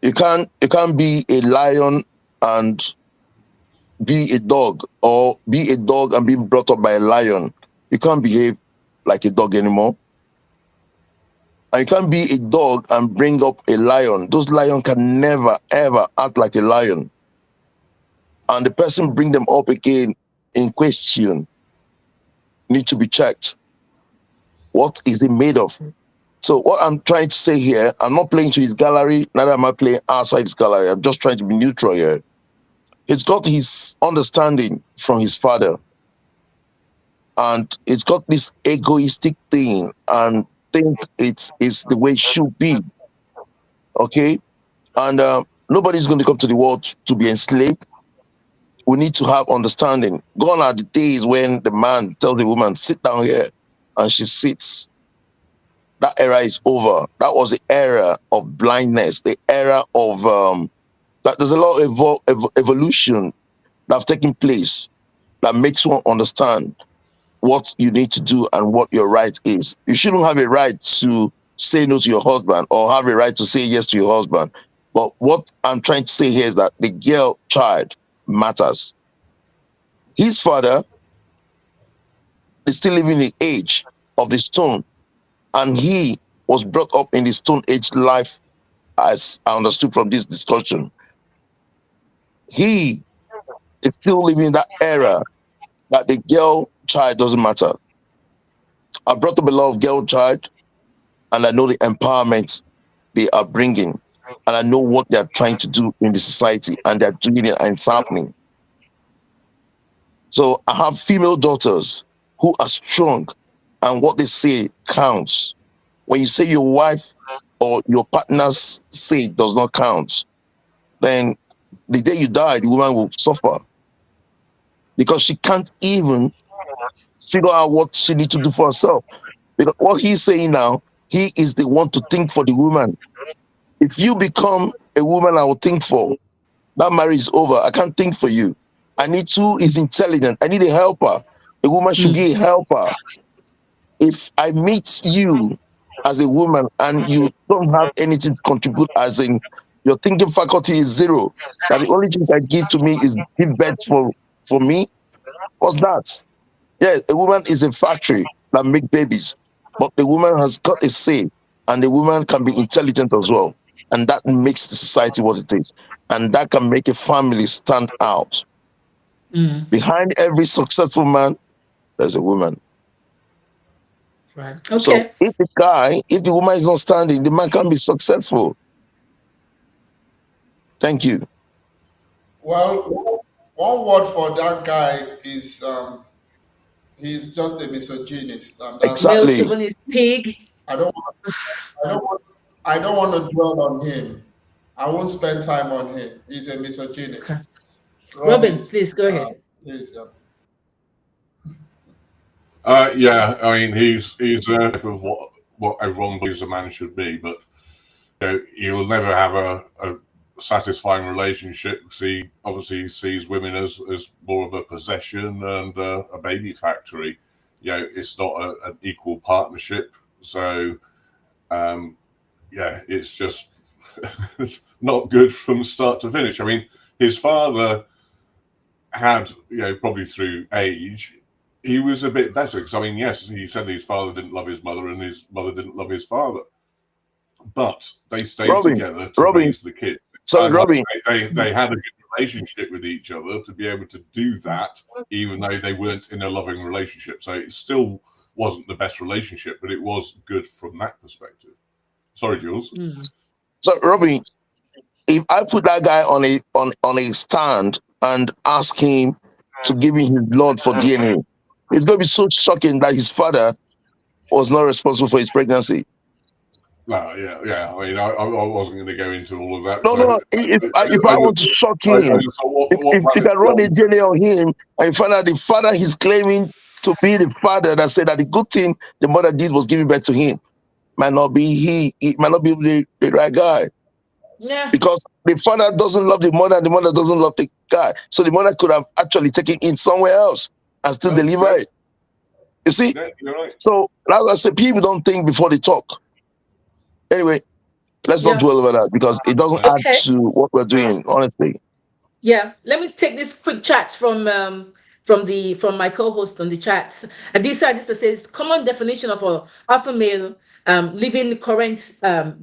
you can't be a lion and be a dog, or be a dog and be brought up by a lion. You can't behave like a dog anymore. And you can't be a dog and bring up a lion. Those lions can never ever act like a lion. And the person bring them up again in question need to be checked. What is it made of? So what I'm trying to say here, I'm not playing to his gallery, neither am I playing outside his gallery. I'm just trying to be neutral here. He's got his understanding from his father. And it's got this egoistic thing and think it's the way it should be. Okay? And nobody's going to come to the world to be enslaved. We need to have understanding. Gone are the days when the man tells the woman, sit down here, and she sits. That era is over. That was the era of blindness, the era of that there's a lot of evolution that have taken place that makes one understand what you need to do and what your right is. You shouldn't have a right to say no to your husband or have a right to say yes to your husband. But what I'm trying to say here is that the girl child matters. His father is still living in the age of the stone, and he was brought up in the Stone Age life, as I understood from this discussion. He is still living in that era that the girl child doesn't matter. I brought up a lot of girl child, and I know the empowerment they are bringing, and I know what they're trying to do in the society, and they're doing it, and it's happening. So I have female daughters who are strong, and what they say counts. When you say your wife or your partner's say does not count, then the day you die, the woman will suffer because she can't even figure out what she needs to do for herself. Because what he's saying now, he is the one to think for the woman. If you become a woman I will think for, that marriage is over. I can't think for you. I need who is intelligent. I need a helper. A woman should be a helper. If I meet you as a woman and you don't have anything to contribute, as in your thinking faculty is zero, that the only thing I give to me is give birth for me, what's that? Yeah, a woman is a factory that make babies, but the woman has got a say, and the woman can be intelligent as well, and that makes the society what it is, and that can make a family stand out. Behind every successful man, there's a woman. Right. Okay. So if the woman is not standing, the man can't be successful. Thank you. Well, one word for that guy is he's just a misogynist, and that's Male Exactly. chauvinist pig. I don't I don't want to dwell on him. I won't spend time on him. He's a misogynist. Okay. Robin, please go ahead. please. Yeah, I mean, he's of what everyone believes a man should be, but you'll never have a satisfying relationship. He obviously sees women as more of a possession and a baby factory. It's not an equal partnership. So, it's just it's not good from start to finish. I mean, his father had, probably through age, he was a bit better. Because, I mean, yes, he said his father didn't love his mother and his mother didn't love his father. But they stayed together to raise the kid. So, Robin, they had a good relationship with each other to be able to do that, even though they weren't in a loving relationship. So it still wasn't the best relationship, but it was good from that perspective. Sorry, Jules. So, Robin, if I put that guy on a stand and ask him to give me his blood for DNA, it's going to be so shocking that his father was not responsible for his pregnancy. No, yeah. I mean, I wasn't going to go into all of that. No, So no. If I want to shock him, just thought, if you can run a DNA on him and you find out the father he's claiming to be the father that said that the good thing the mother did was giving birth to him, might not be he might not be the right guy. Yeah. Because the father doesn't love the mother and the mother doesn't love the guy. So the mother could have actually taken it somewhere else and still deliver it. You see? Yeah, you're right. So that's why I say people don't think before they talk. Anyway, let's not dwell over that because it doesn't add to what we're doing, honestly. Yeah, let me take this quick chat from my co-host on the chat. Adisa says common definition of a alpha male, leaving the current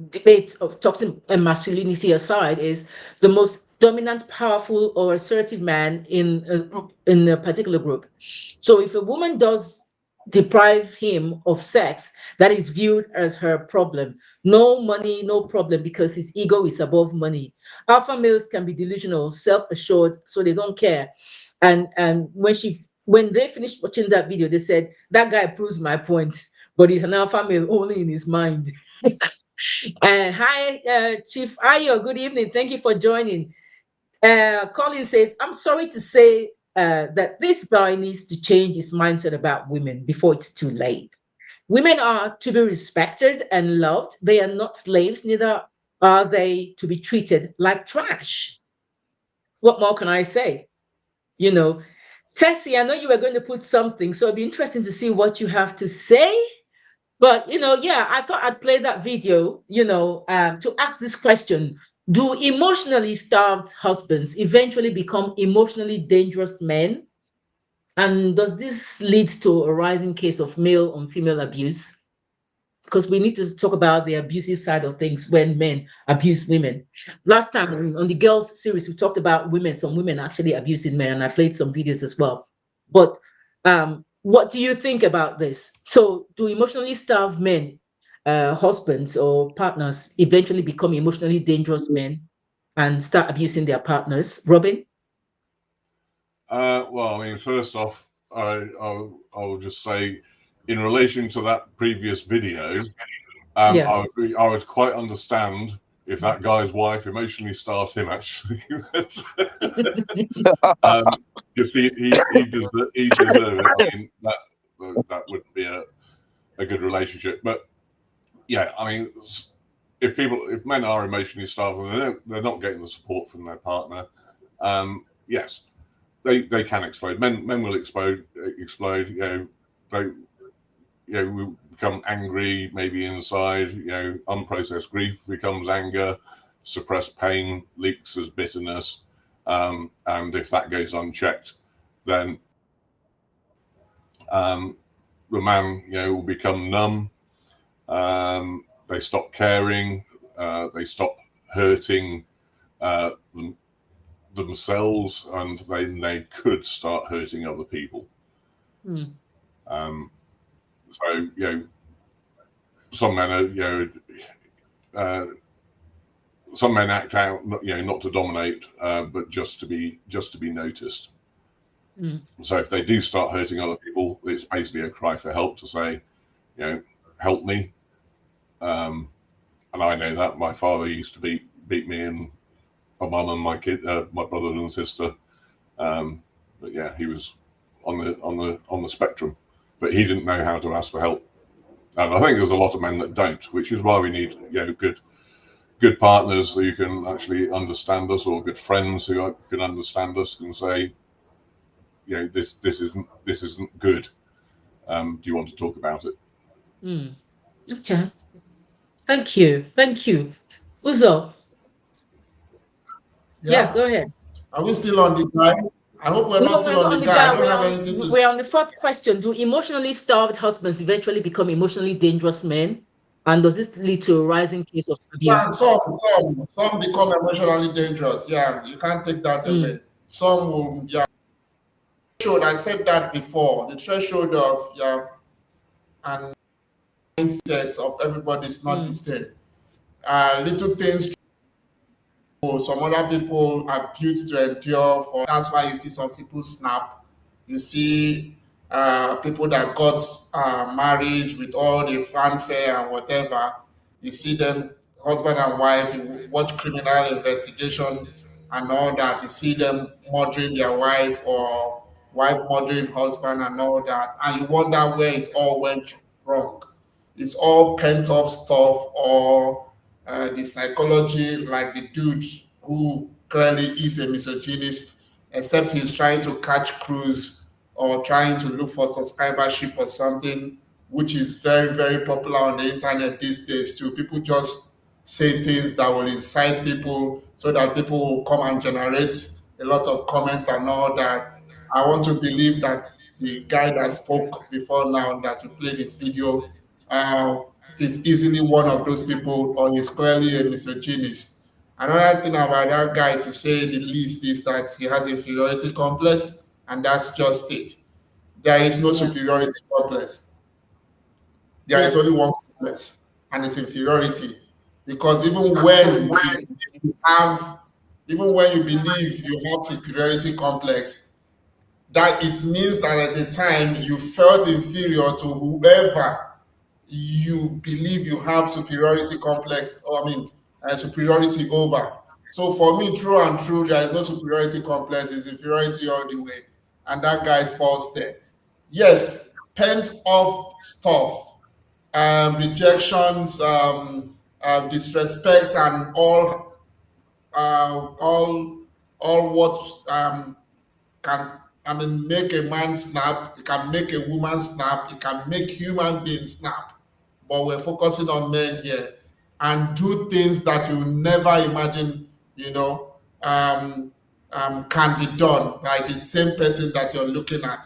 debate of toxic masculinity aside, is the most dominant, powerful, or assertive man in a group, in a particular group. So if a woman does deprive him of sex, that is viewed as her problem. No money, no problem, because his ego is above money. Alpha males can be delusional, self-assured, so they don't care. And when they finished watching that video, they said that guy proves my point, but he's an alpha male only in his mind. Hi, Chief Ayo. Good evening. Thank you for joining. Colin says, "I'm sorry to say that this guy needs to change his mindset about women before it's too late. Women are to be respected and loved. They are not slaves, neither are they to be treated like trash." What more can I say? You know, Tessie, I know you were going to put something, so it'd be interesting to see what you have to say. But, yeah, I thought I'd play that video, to ask this question. Do emotionally starved husbands eventually become emotionally dangerous men? And does this lead to a rising case of male on female abuse? Because we need to talk about the abusive side of things when men abuse women. Last time on the girls series, we talked about women, some women actually abusing men, and I played some videos as well. But what do you think about this? So, do emotionally starved men, husbands or partners, eventually become emotionally dangerous men and start abusing their partners? Robin? Well, I mean, first off, I'll just say, in relation to that previous video, Yeah. I would quite understand if that guy's wife emotionally starved him, actually. Because he deserved it. I mean, that wouldn't be a good relationship. But yeah, I mean, if men are emotionally starved and they're not getting the support from their partner, yes, they can explode. Men will explode. We become angry, maybe inside. Unprocessed grief becomes anger. Suppressed pain leaks as bitterness, and if that goes unchecked, then the man, will become numb. They stop caring. They stop hurting themselves, and they could start hurting other people. So some men are some men act out, not to dominate, but just to be noticed. So if they do start hurting other people, it's basically a cry for help to say, help me. And I know that my father used to beat me and my mum and my brother and sister. But yeah, he was on the spectrum, but he didn't know how to ask for help. And I think there's a lot of men that don't, which is why we need good partners who can actually understand us, or good friends who can understand us and say, this isn't good. Do you want to talk about it? Okay. Thank you. Uzo. Yeah, go ahead. Are we still on the guy? I hope we're not No, still we're not on on the the guy. I guy. don't have anything to say. We're on the fourth question. Do emotionally starved husbands eventually become emotionally dangerous men? And does this lead to a rising case of abuse? Yeah, some become emotionally dangerous. Yeah, you can't take that away. Some will, yeah. I said that before. The threshold of and mindsets of everybody is not the same. Little things Some other people are built to endure. For that's why you see some people snap. You see people that got married with all the fanfare and whatever. You see them husband and wife. You watch criminal investigation and all that. You see them murdering their wife or wife murdering husband and all that, and you wonder where it all went wrong. It's all pent up stuff or the psychology, like the dude who clearly is a misogynist, except he's trying to catch crews or trying to look for subscribership or something, which is very, very popular on the internet these days too. People just say things that will incite people so that people will come and generate a lot of comments and all that. I want to believe that the guy that spoke before now that we played this video uh, is easily one of those people or is clearly a misogynist. Another thing about that guy, to say the least, is that he has inferiority complex, and that's just it. There is no Yeah. superiority complex. There Yeah. is only one complex, and it's inferiority. Because you have, even when you believe you have superiority complex, that it means that at the time you felt inferior to whoever you believe you have superiority complex, or I mean, superiority over. So for me, true and true, there is no superiority complex, it's inferiority all the way. And that guy is false there. Yes, pent up stuff, rejections, disrespects, and all what can, I mean, make a man snap, it can make a woman snap, it can make human beings snap. But we're focusing on men here and do things that you never imagine, you know, can be done by the same person that you're looking at.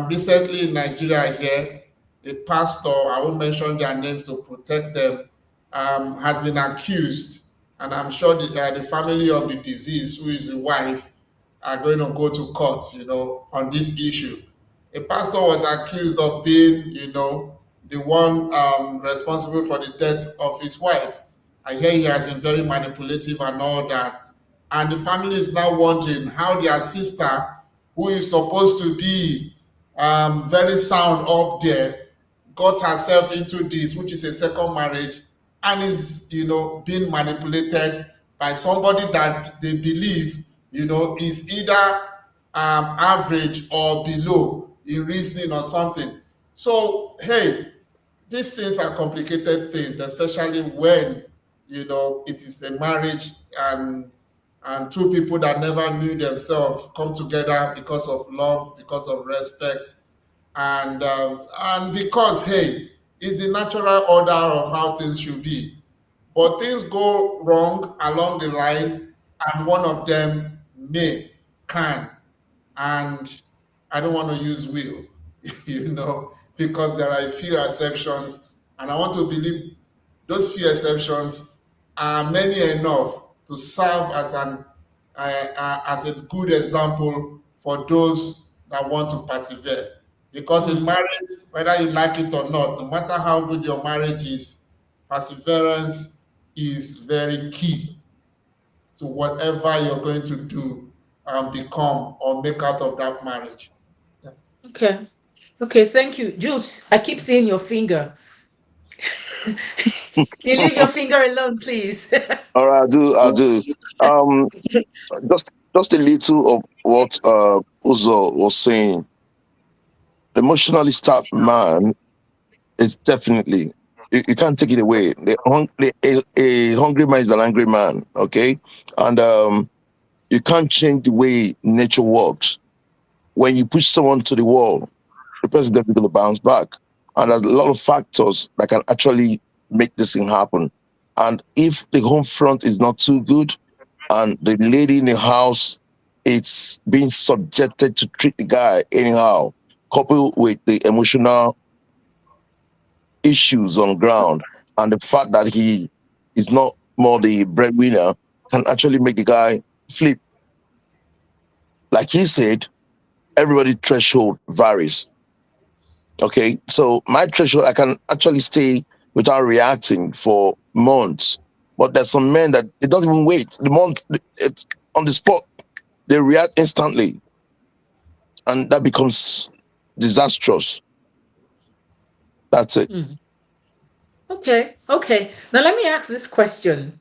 Recently in Nigeria here, a pastor, I won't mention their names to protect them, has been accused, and I'm sure the family of the deceased, who is the wife, are going to go to court, you know, on this issue. A pastor was accused of being, you know, the one responsible for the death of his wife. I hear he has been very manipulative and all that. And the family is now wondering how their sister, who is supposed to be very sound up there, got herself into this, which is a second marriage, and is, you know, being manipulated by somebody that they believe, you know, is either average or below in reasoning or something. So, hey, these things are complicated things, especially when, you know, it is a marriage, and two people that never knew themselves come together because of love, because of respect, and because, hey, it's the natural order of how things should be. But things go wrong along the line, and one of them can, and I don't want to use will, you know, because there are a few exceptions, and I want to believe those few exceptions are many enough to serve as a good example for those that want to persevere. Because in marriage, whether you like it or not, no matter how good your marriage is, perseverance is very key to whatever you're going to do and become or make out of that marriage. Yeah. Okay. Okay, thank you. Juice, I keep seeing your finger. You leave your finger alone, please. All right, I'll do. Um, just a little of what Uzo was saying. The emotionally starved man is definitely, you can't take it away. A hungry man is an angry man, okay? And you can't change the way nature works. When you push someone to the wall, the person is going to bounce back. And there's a lot of factors that can actually make this thing happen. And if the home front is not too good, and the lady in the house it's being subjected to treat the guy anyhow, coupled with the emotional issues on ground and the fact that he is not more the breadwinner, can actually make the guy flip. Like he said, everybody threshold varies. Okay, so my threshold, I can actually stay without reacting for months. But there's some men that they don't even wait. The moment it's on the spot, they react instantly, and that becomes disastrous. That's it. Okay. Now let me ask this question.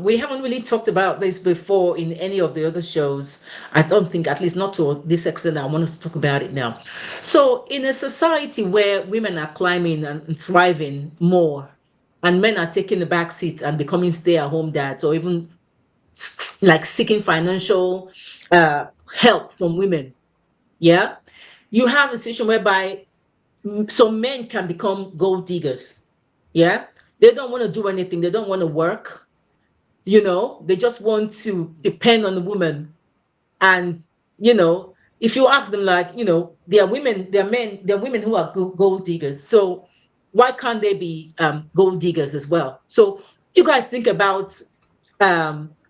We haven't really talked about this before in any of the other shows. I don't think, at least not to this extent, I want us to talk about it now. So, in a society where women are climbing and thriving more, and men are taking the back seat and becoming stay-at-home dads, or even like seeking financial help from women, yeah, you have a situation whereby some men can become gold diggers. Yeah. They don't want to do anything. They don't want to work. They just want to depend on the woman. And, if you ask them, like, they are women, they are men, they are women who are gold diggers. So why can't they be gold diggers as well? So what do you guys think about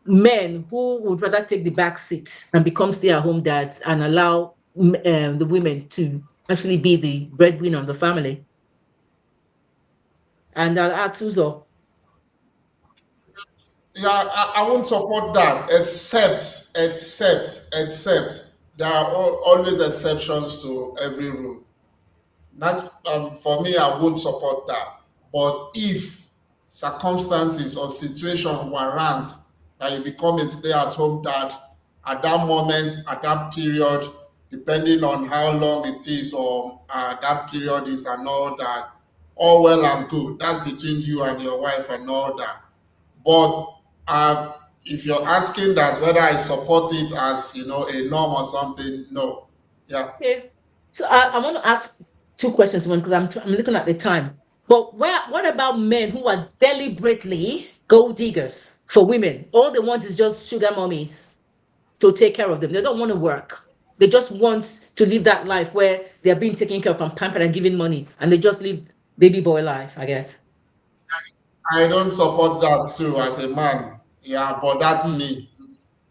men who would rather take the back seat and become stay-at-home dads and allow the women to actually be the breadwinner of the family? And I'll ask Uzo. Yeah, I won't support that, except there are always exceptions to every rule. Not for me, I won't support that. But if circumstances or situation warrant that you become a stay-at-home dad at that moment, at that period, depending on how long it is or that period is and all that, all well and good. That's between you and your wife and all that. But if you're asking that whether I support it as a norm or something, no. Yeah. Okay. So I want to ask two questions, one, because I'm looking at the time. But what about men who are deliberately gold diggers for women? All they want is just sugar mummies to take care of them. They don't want to work. They just want to live that life where they're being taken care of and pampered and given money, and they just live baby boy life, I guess. I don't support that too as a man. Yeah, but that's Mm, me.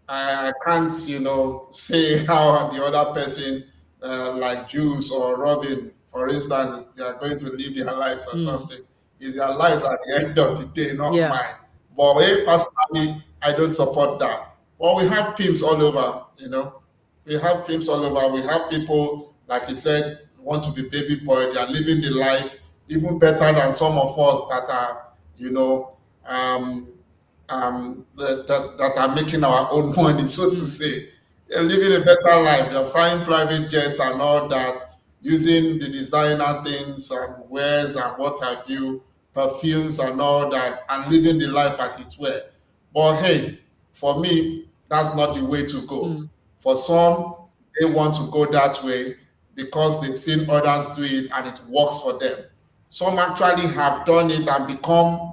I can't, say how the other person, like Jews or Robin, for instance, they are going to live their lives or mm, something. It's their lives at the end of the day, not yeah. mine. But me personally, I don't support that. Well, we have pimps all over, We have pimps all over. We have people, like you said, want to be baby boy. They are living the life even better than some of us that are, um, that are making our own money, so to Mm, say. They're living a better life. They're flying private jets and all that, using the designer things and wares and what have you, perfumes and all that, and living the life as it were. But hey, for me, that's not the way to go. mm, For some, they want to go that way because they've seen others do it and it works for them. Some actually have done it and become,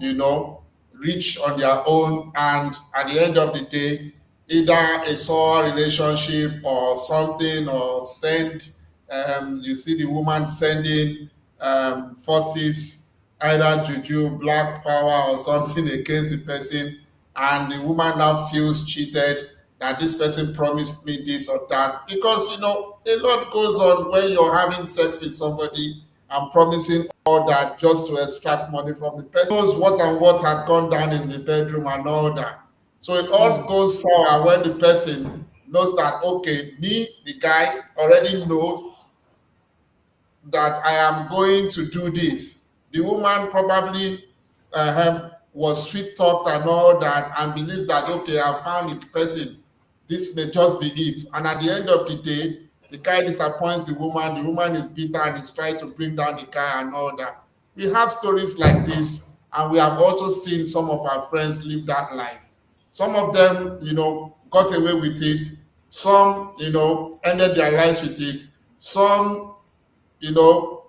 rich on their own, and at the end of the day, either a sour relationship or something, or you see the woman sending forces, either juju, black power or something against the person, and the woman now feels cheated that this person promised me this or that, because a lot goes on when you're having sex with somebody and promising all that just to extract money from the person. Knows what and what had gone down in the bedroom and all that. So it all mm, goes sour when the person knows that, okay, me, the guy, already knows that I am going to do this. The woman probably was sweet talked and all that, and believes that, okay, I found the person. This may just be it. And at the end of the day, the guy disappoints the woman is bitter and is trying to bring down the guy and all that. We have stories like this, and we have also seen some of our friends live that life. Some of them, got away with it. Some, ended their lives with it. Some, you know,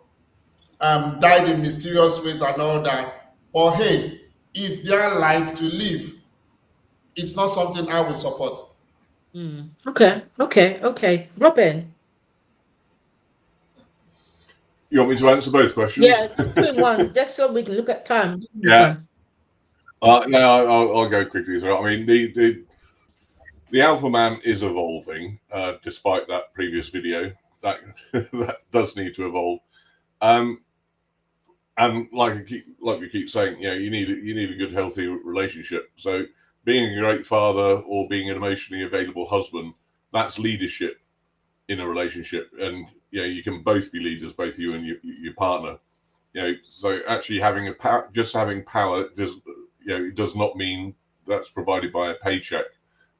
died in mysterious ways and all that. But hey, it's their life to live. It's not something I will support. mm. Okay. Robin. You want me to answer both questions? Yeah, just two in one, just so we can look at time. Yeah. No, I'll go quickly as well. I mean, the alpha man is evolving, despite that previous video. That that does need to evolve. And like we keep saying, you need a good, healthy relationship. So being a great father or being an emotionally available husband, that's leadership in a relationship. And you can both be leaders, both you and your partner. So actually having having power it does not mean that's provided by a paycheck.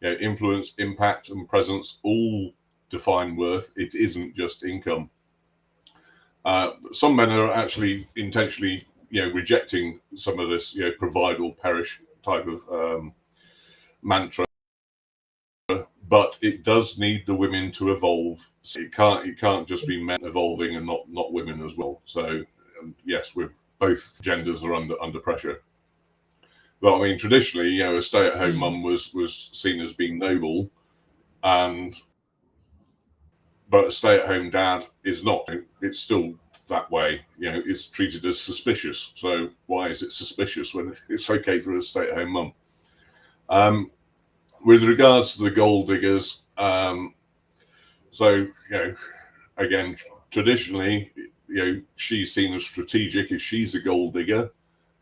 Influence, impact, and presence all define worth. It isn't just income. Some men are actually intentionally, rejecting some of this, provide or perish type of mantra. But it does need the women to evolve. So it can't just be men evolving and not women as well. So yes, both genders are under pressure. But I mean, traditionally, a stay-at-home mum was seen as being noble, but a stay-at-home dad is not. It's still that way. It's treated as suspicious. So why is it suspicious when it's okay for a stay-at-home mum? With regards to the gold diggers, again, traditionally, she's seen as strategic if she's a gold digger,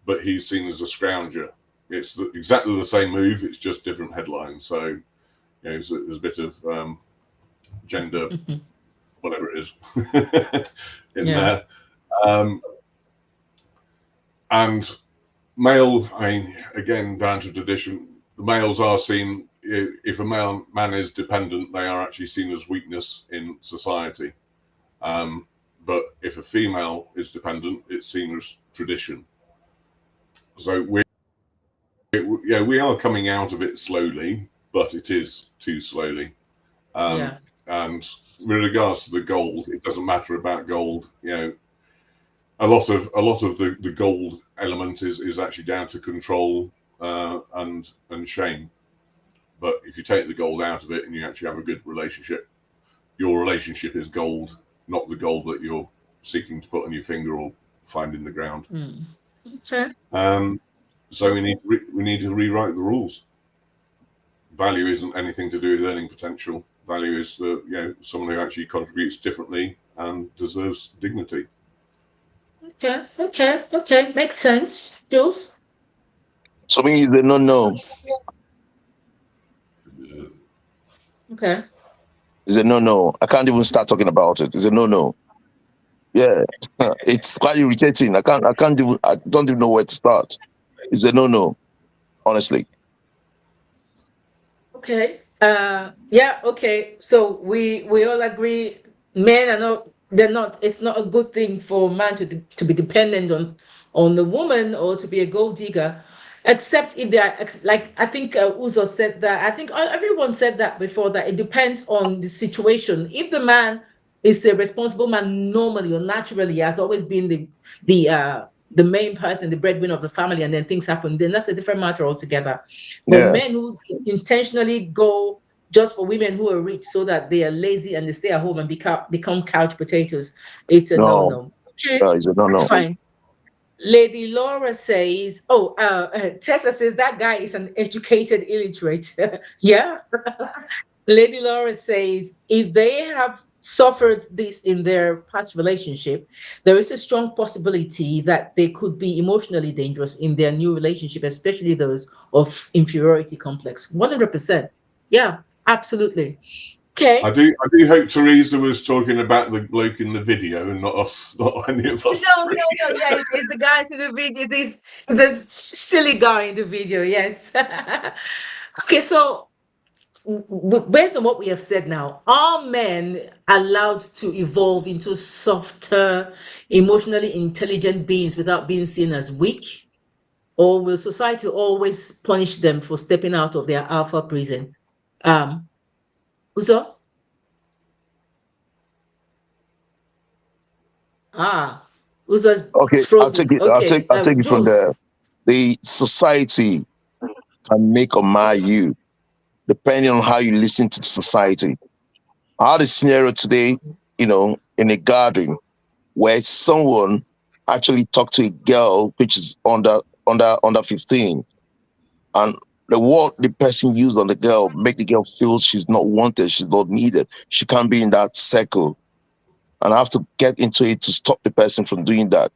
but he's seen as a scrounger. It's exactly the same move. It's just different headlines. So, there's a bit of gender, whatever it is, in there. And male, I mean, again, down to tradition, the males are seen, if a man is dependent, they are actually seen as weakness in society. But if a female is dependent, it's seen as tradition. So we are coming out of it slowly, but it is too slowly. And with regards to the gold, it doesn't matter about gold. A lot of the gold element is actually down to control and shame. But if you take the gold out of it and you actually have a good relationship, your relationship is gold, not the gold that you're seeking to put on your finger or find in the ground. Okay. So we need to rewrite the rules. Value isn't anything to do with earning potential. Value is someone who actually contributes differently and deserves dignity. Okay. Makes sense. Jules? So me, they don't know. Okay. Is a no. I can't even start talking about it. It's a no. Yeah, it's quite irritating. I don't even know where to start. It's a no. Honestly. Okay. Okay. So we all agree men are not, it's not a good thing for a man to be dependent on the woman or to be a gold digger, except if they are like, I think Uzo said that. I think everyone said that before, that it depends on the situation. If the man is a responsible man, normally or naturally has always been the main person, the breadwinner of the family, and then things happen, then that's a different matter altogether. But men who intentionally go just for women who are rich so that they are lazy and they stay at home and become couch potatoes, it's a no. Okay, It's a no. that's fine. Lady Laura says, Tessa says that guy is an educated illiterate. Yeah. Lady Laura says, if they have suffered this in their past relationship, there is a strong possibility that they could be emotionally dangerous in their new relationship, especially those of inferiority complex. 100%. Yeah, absolutely. Okay. I do hope Teresa was talking about the bloke in the video and not us, not any of us. No. Yeah, it's the guys in the video. The silly guy in the video. Yes. Okay, so based on what we have said now, are men allowed to evolve into softer, emotionally intelligent beings without being seen as weak? Or will society always punish them for stepping out of their alpha prison? Uzo? Uzo's Okay, frozen. I'll Okay, take it from Jules. there. The society can make or mar you, depending on how you listen to society. I had a scenario today, in a garden where someone actually talked to a girl which is under 15, and the word the person used on the girl make the girl feel she's not wanted, she's not needed, she can't be in that circle, and I have to get into it to stop the person from doing that.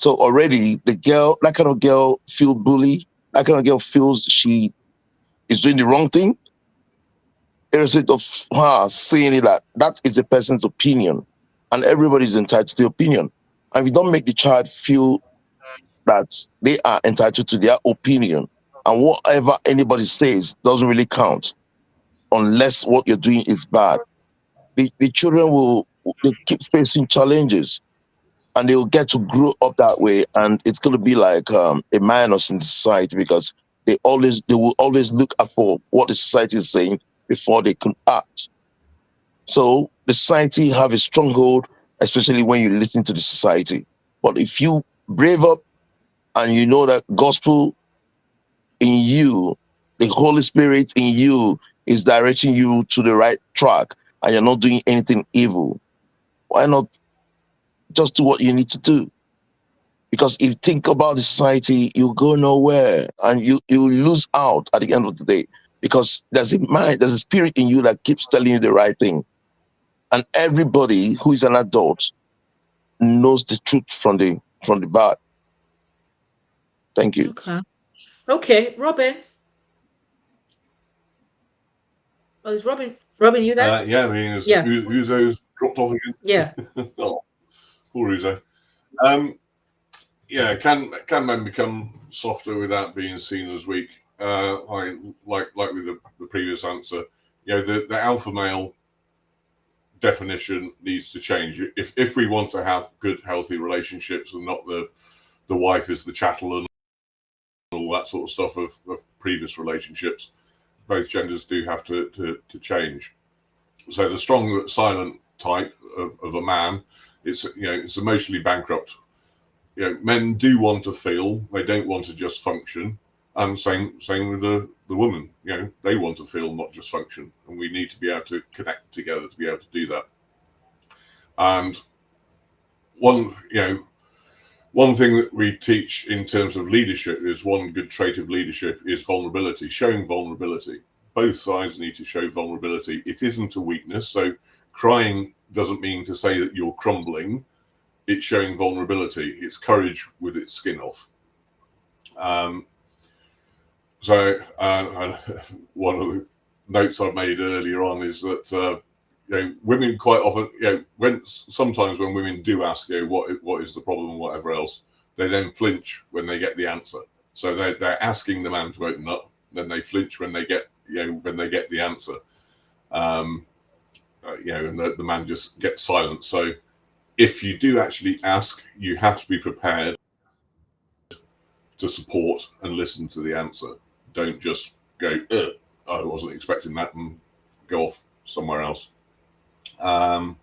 So already the girl, that kind of girl feel bully. That kind of girl feels she is doing the wrong thing, irrespective of her saying it, that is the person's opinion. And everybody's entitled to the opinion. And if you don't make the child feel that they are entitled to their opinion, and whatever anybody says doesn't really count unless what you're doing is bad, the children will they keep facing challenges, and they'll get to grow up that way, and it's going to be like a minus in society, because they will always look out for what the society is saying before they can act. So the society have a stronghold, especially when you listen to the society. But if you brave up and you know that gospel in you, the Holy Spirit in you is directing you to the right track, and you're not doing anything evil, why not just do what you need to do? Because if you think about the society, you go nowhere, and you lose out at the end of the day, because there's a spirit in you that keeps telling you the right thing. And everybody who is an adult knows the truth from the bad. Thank you. Okay. Okay, Robin. Oh, is Robin, you there? Yeah, I mean, Yeah. Uzo's dropped off Yeah. again. Oh, poor Uzo. Yeah, can men become softer without being seen as weak? Like with the previous answer, the alpha male definition needs to change. If we want to have good, healthy relationships, and not the wife is the chattel and all that sort of stuff of previous relationships, both genders do have to change. So the strong silent type of a man, it's emotionally bankrupt. Men do want to feel, they don't want to just function. And same with the woman. They want to feel, not just function. And we need to be able to connect together to be able to do that. And one thing that we teach in terms of leadership is one good trait of leadership is vulnerability, showing vulnerability. Both sides need to show vulnerability. It isn't a weakness. So crying doesn't mean to say that you're crumbling. It's showing vulnerability. It's courage with its skin off. One of the notes I made earlier on is that women quite often, sometimes when women do ask, what is the problem and whatever else, they then flinch when they get the answer. So they're asking the man to open up, then they flinch when they get the answer. And the man just gets silent. So if you do actually ask, you have to be prepared to support and listen to the answer. Don't just go, I wasn't expecting that, and go off somewhere else. So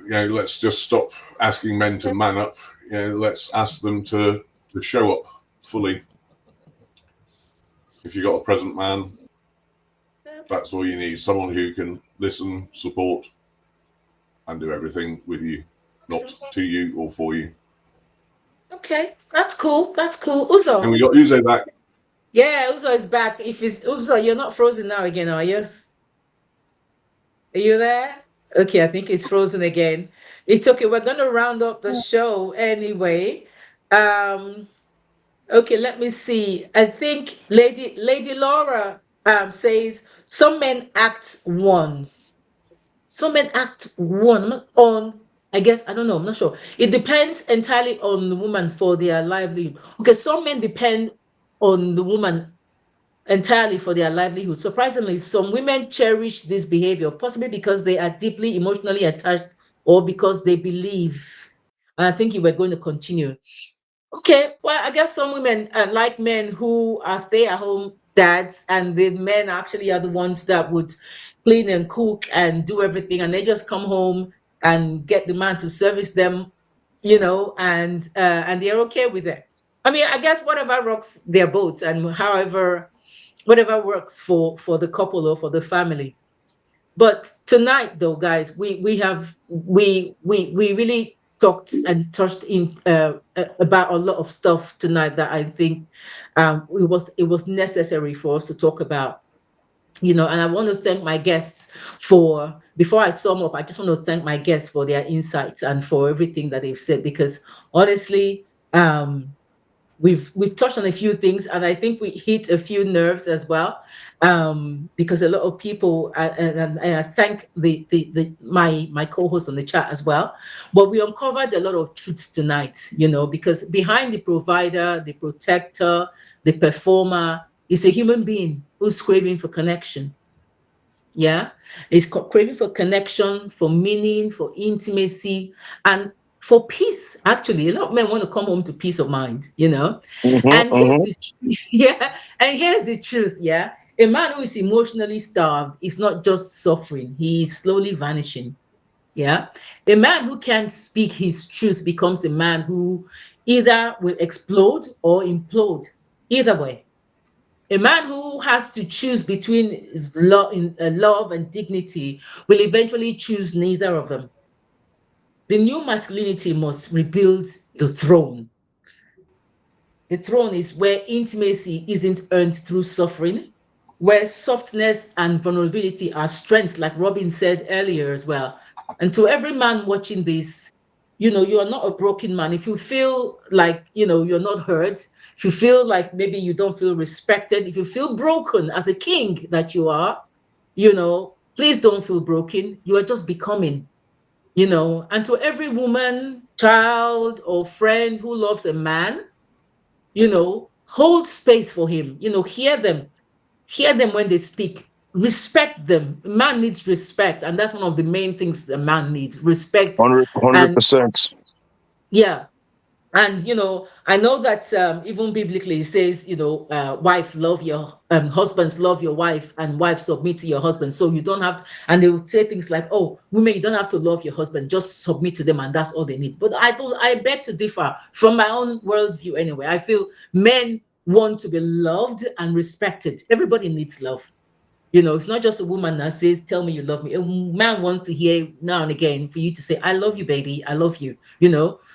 let's just stop asking men to man up. Let's ask them to show up fully. If you've got a present man, that's all you need. Someone who can listen, support, and do everything with you, not to you or for you. Okay, that's cool. That's cool. Uzo. And we got Uzo back. Yeah, Uzo is back. If it's Uzo, you're not frozen now again, are you? Are you there? Okay, I think it's frozen again. It's okay. We're gonna round up the show anyway. Um, okay, let me see. I think Lady Laura says some men act one. Some men act one on, I guess, I don't know, I'm not sure. It depends entirely on the woman for their livelihood. Okay, some men depend on the woman entirely for their livelihood. Surprisingly, some women cherish this behavior, possibly because they are deeply emotionally attached or because they believe. And I think you were going to continue. Okay, well, I guess some women like men who are stay-at-home dads, and the men actually are the ones that would clean and cook and do everything, and they just come home and get the man to service them, and they're okay with it. I mean, I guess whatever rocks their boats, and however whatever works for the couple or for the family. But tonight, though, guys, we really talked and touched in about a lot of stuff tonight that I think it was necessary for us to talk about. And I want to thank my guests for, before I sum up, I just want to thank my guests for their insights and for everything that they've said, because honestly, we've touched on a few things, and I think we hit a few nerves as well, because a lot of people, and I thank my co-host on the chat as well, but we uncovered a lot of truths tonight, because behind the provider, the protector, the performer is a human being who's craving for connection. Yeah, it's craving for connection, for meaning, for intimacy, and for peace. Actually, a lot of men want to come home to peace of mind, Mm-hmm, and here's mm-hmm. the yeah, and here's the truth. Yeah, a man who is emotionally starved is not just suffering; he is slowly vanishing. Yeah, a man who can't speak his truth becomes a man who either will explode or implode. Either way, a man who has to choose between his love and dignity will eventually choose neither of them. The new masculinity must rebuild the throne. The throne is where intimacy isn't earned through suffering, where softness and vulnerability are strengths, like Robin said earlier as well. And to every man watching this, you are not a broken man. If you feel like, you're not heard, if you feel like maybe you don't feel respected, if you feel broken as a king that you are, please don't feel broken. You are just becoming. And to every woman, child, or friend who loves a man, hold space for him, hear them when they speak, respect them. Man needs respect, and that's one of the main things a man needs, respect. 100, And 100%. yeah, and I know that even biblically it says, wife love your husbands, love your wife, and wife submit to your husband. So you don't have to, and they would say things like, oh, women, you don't have to love your husband, just submit to them, and that's all they need. But I beg to differ from my own worldview anyway. I feel men want to be loved and respected. Everybody needs love. It's not just a woman that says, tell me you love me. A man wants to hear now and again for you to say, I love you, baby. I love you.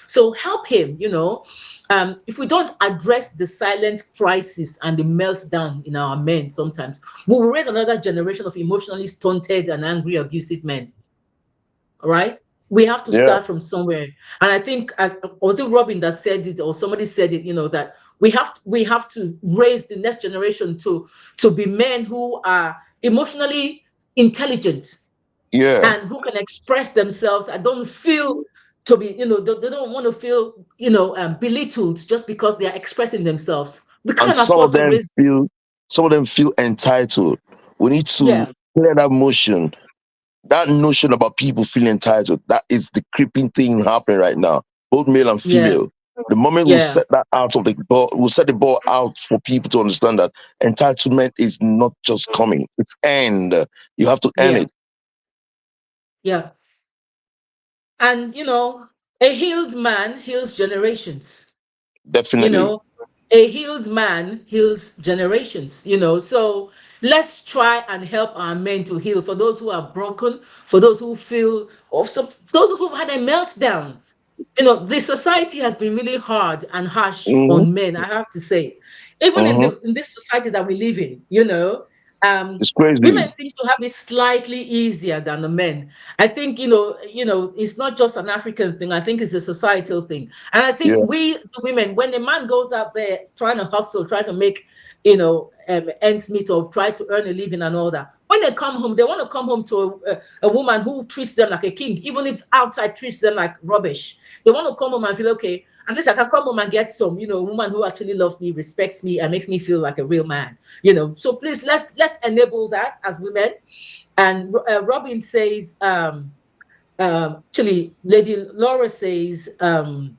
So help him, if we don't address the silent crisis and the meltdown in our men sometimes, we will raise another generation of emotionally stunted and angry, abusive men. All right. We have to Yeah. start from somewhere. And I think, was it Robin that said it, or somebody said it, that we have to raise the next generation to be men who are emotionally intelligent Yeah. and who can express themselves and don't feel to be, they don't want to feel, belittled just because they are expressing themselves. We And can't afford to raise. some of them feel entitled. We need to Yeah, clear that motion. That notion about people feeling entitled, that is the creeping thing happening right now, both male and yeah, female. The moment we yeah, set that out of the ball, we'll set the ball out for people to understand that entitlement is not just coming, it's earned. You have to earn yeah, it. yeah. And a healed man heals generations. you Definitely. know a healed man heals generations. So let's try and help our men to heal, for those who are broken, for those who feel, or those who've had a meltdown. The society has been really hard and harsh Hmm. on men, I have to say. Even in Hmm. the in this society that we live in, It's women crazy. seem to have it slightly easier than the men. I think, it's not just an African thing. I think it's a societal thing. And I think Yeah. we, the women, when a man goes out there trying to hustle, trying to make, ends meet, or try to earn a living and all that, when they come home, they want to come home to a woman who treats them like a king, even if outside treats them like rubbish. They want to come home and feel, okay, at least I can come home and get some, woman who actually loves me, respects me, and makes me feel like a real man. So please, let's enable that as women. And Robin says, actually, Lady Laura says, um,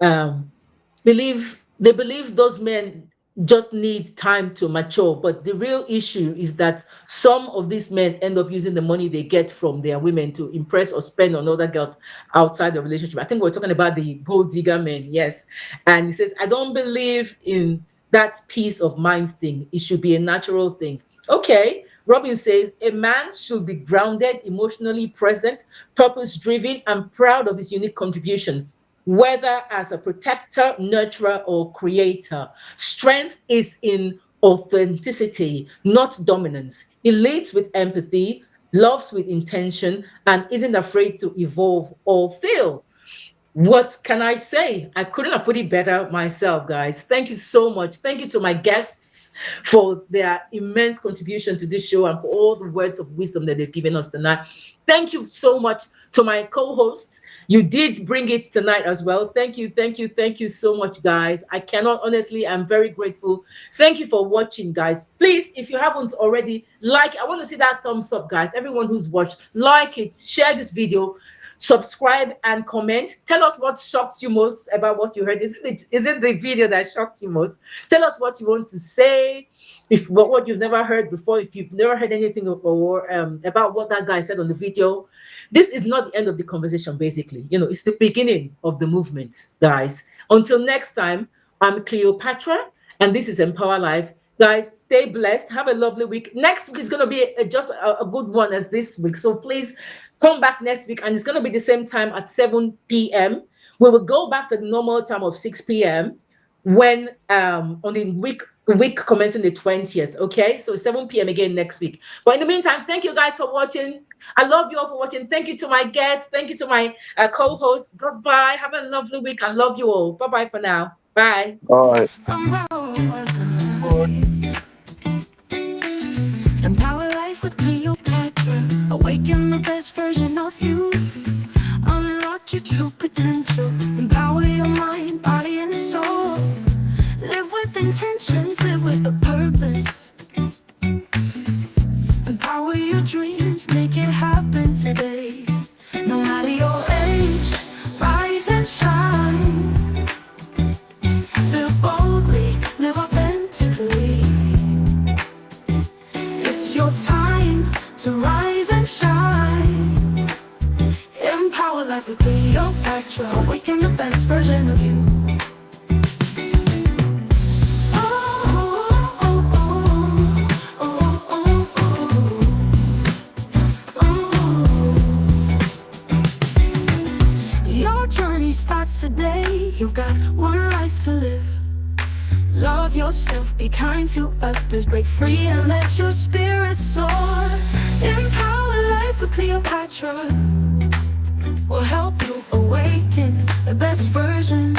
they believe those men just need time to mature. But the real issue is that some of these men end up using the money they get from their women to impress or spend on other girls outside the relationship. I think we're talking about the gold digger men, yes. And he says, I don't believe in that peace of mind thing. It should be a natural thing. Okay. Robin says a man should be grounded, emotionally present, purpose driven, and proud of his unique contribution, whether as a protector, nurturer, or creator. Strength is in authenticity, not dominance. It leads with empathy, loves with intention, and isn't afraid to evolve or fail. What can I say? I couldn't have put it better myself, guys. Thank you so much. Thank you to my guests for their immense contribution to this show and for all the words of wisdom that they've given us tonight. Thank you so much to my co-hosts. You did bring it tonight as well. Thank you, thank you, thank you so much, guys. I cannot honestly, I'm very grateful. Thank you for watching, guys. Please, if you haven't already, I want to see that thumbs up, guys. Everyone who's watched, like it, share this video, subscribe and comment. Tell us what shocked you most about what you heard. Is it the video that shocked you most? Tell us what you want to say, if what you've never heard before, if you've never heard anything or about what that guy said on the video. This is not the end of the conversation, basically. It's the beginning of the movement, guys. Until next time, I'm Cleopatra, and this is Empower Life. Guys, stay blessed. Have a lovely week. Next week is going to be just a good one as this week. So please come back next week, and it's going to be the same time at 7 p.m. We will go back to the normal time of 6 p.m. when on the week commencing the 20th. Okay, so 7 p.m. again next week. But in the meantime, thank you guys for watching. I love you all for watching. Thank you to my guests. Thank you to my co-hosts. Goodbye. Have a lovely week. I love you all. Bye-bye for now. Bye. All right. Empower life with Cleopatra. Awaken the best version of you. Unlock your true potential. Empower your mind, body, and soul. Live with intentions, live with a purpose. Empower your dreams, make it happen today. No matter your age, rise and shine. Live boldly, live authentically. It's your time to rise and shine. Empower life with Cleopatra. Awaken the best version of you. Your journey starts today. You've got one life to live. Love yourself, be kind to others, break free and let your spirit soar. Empower life with Cleopatra will help you awaken the best version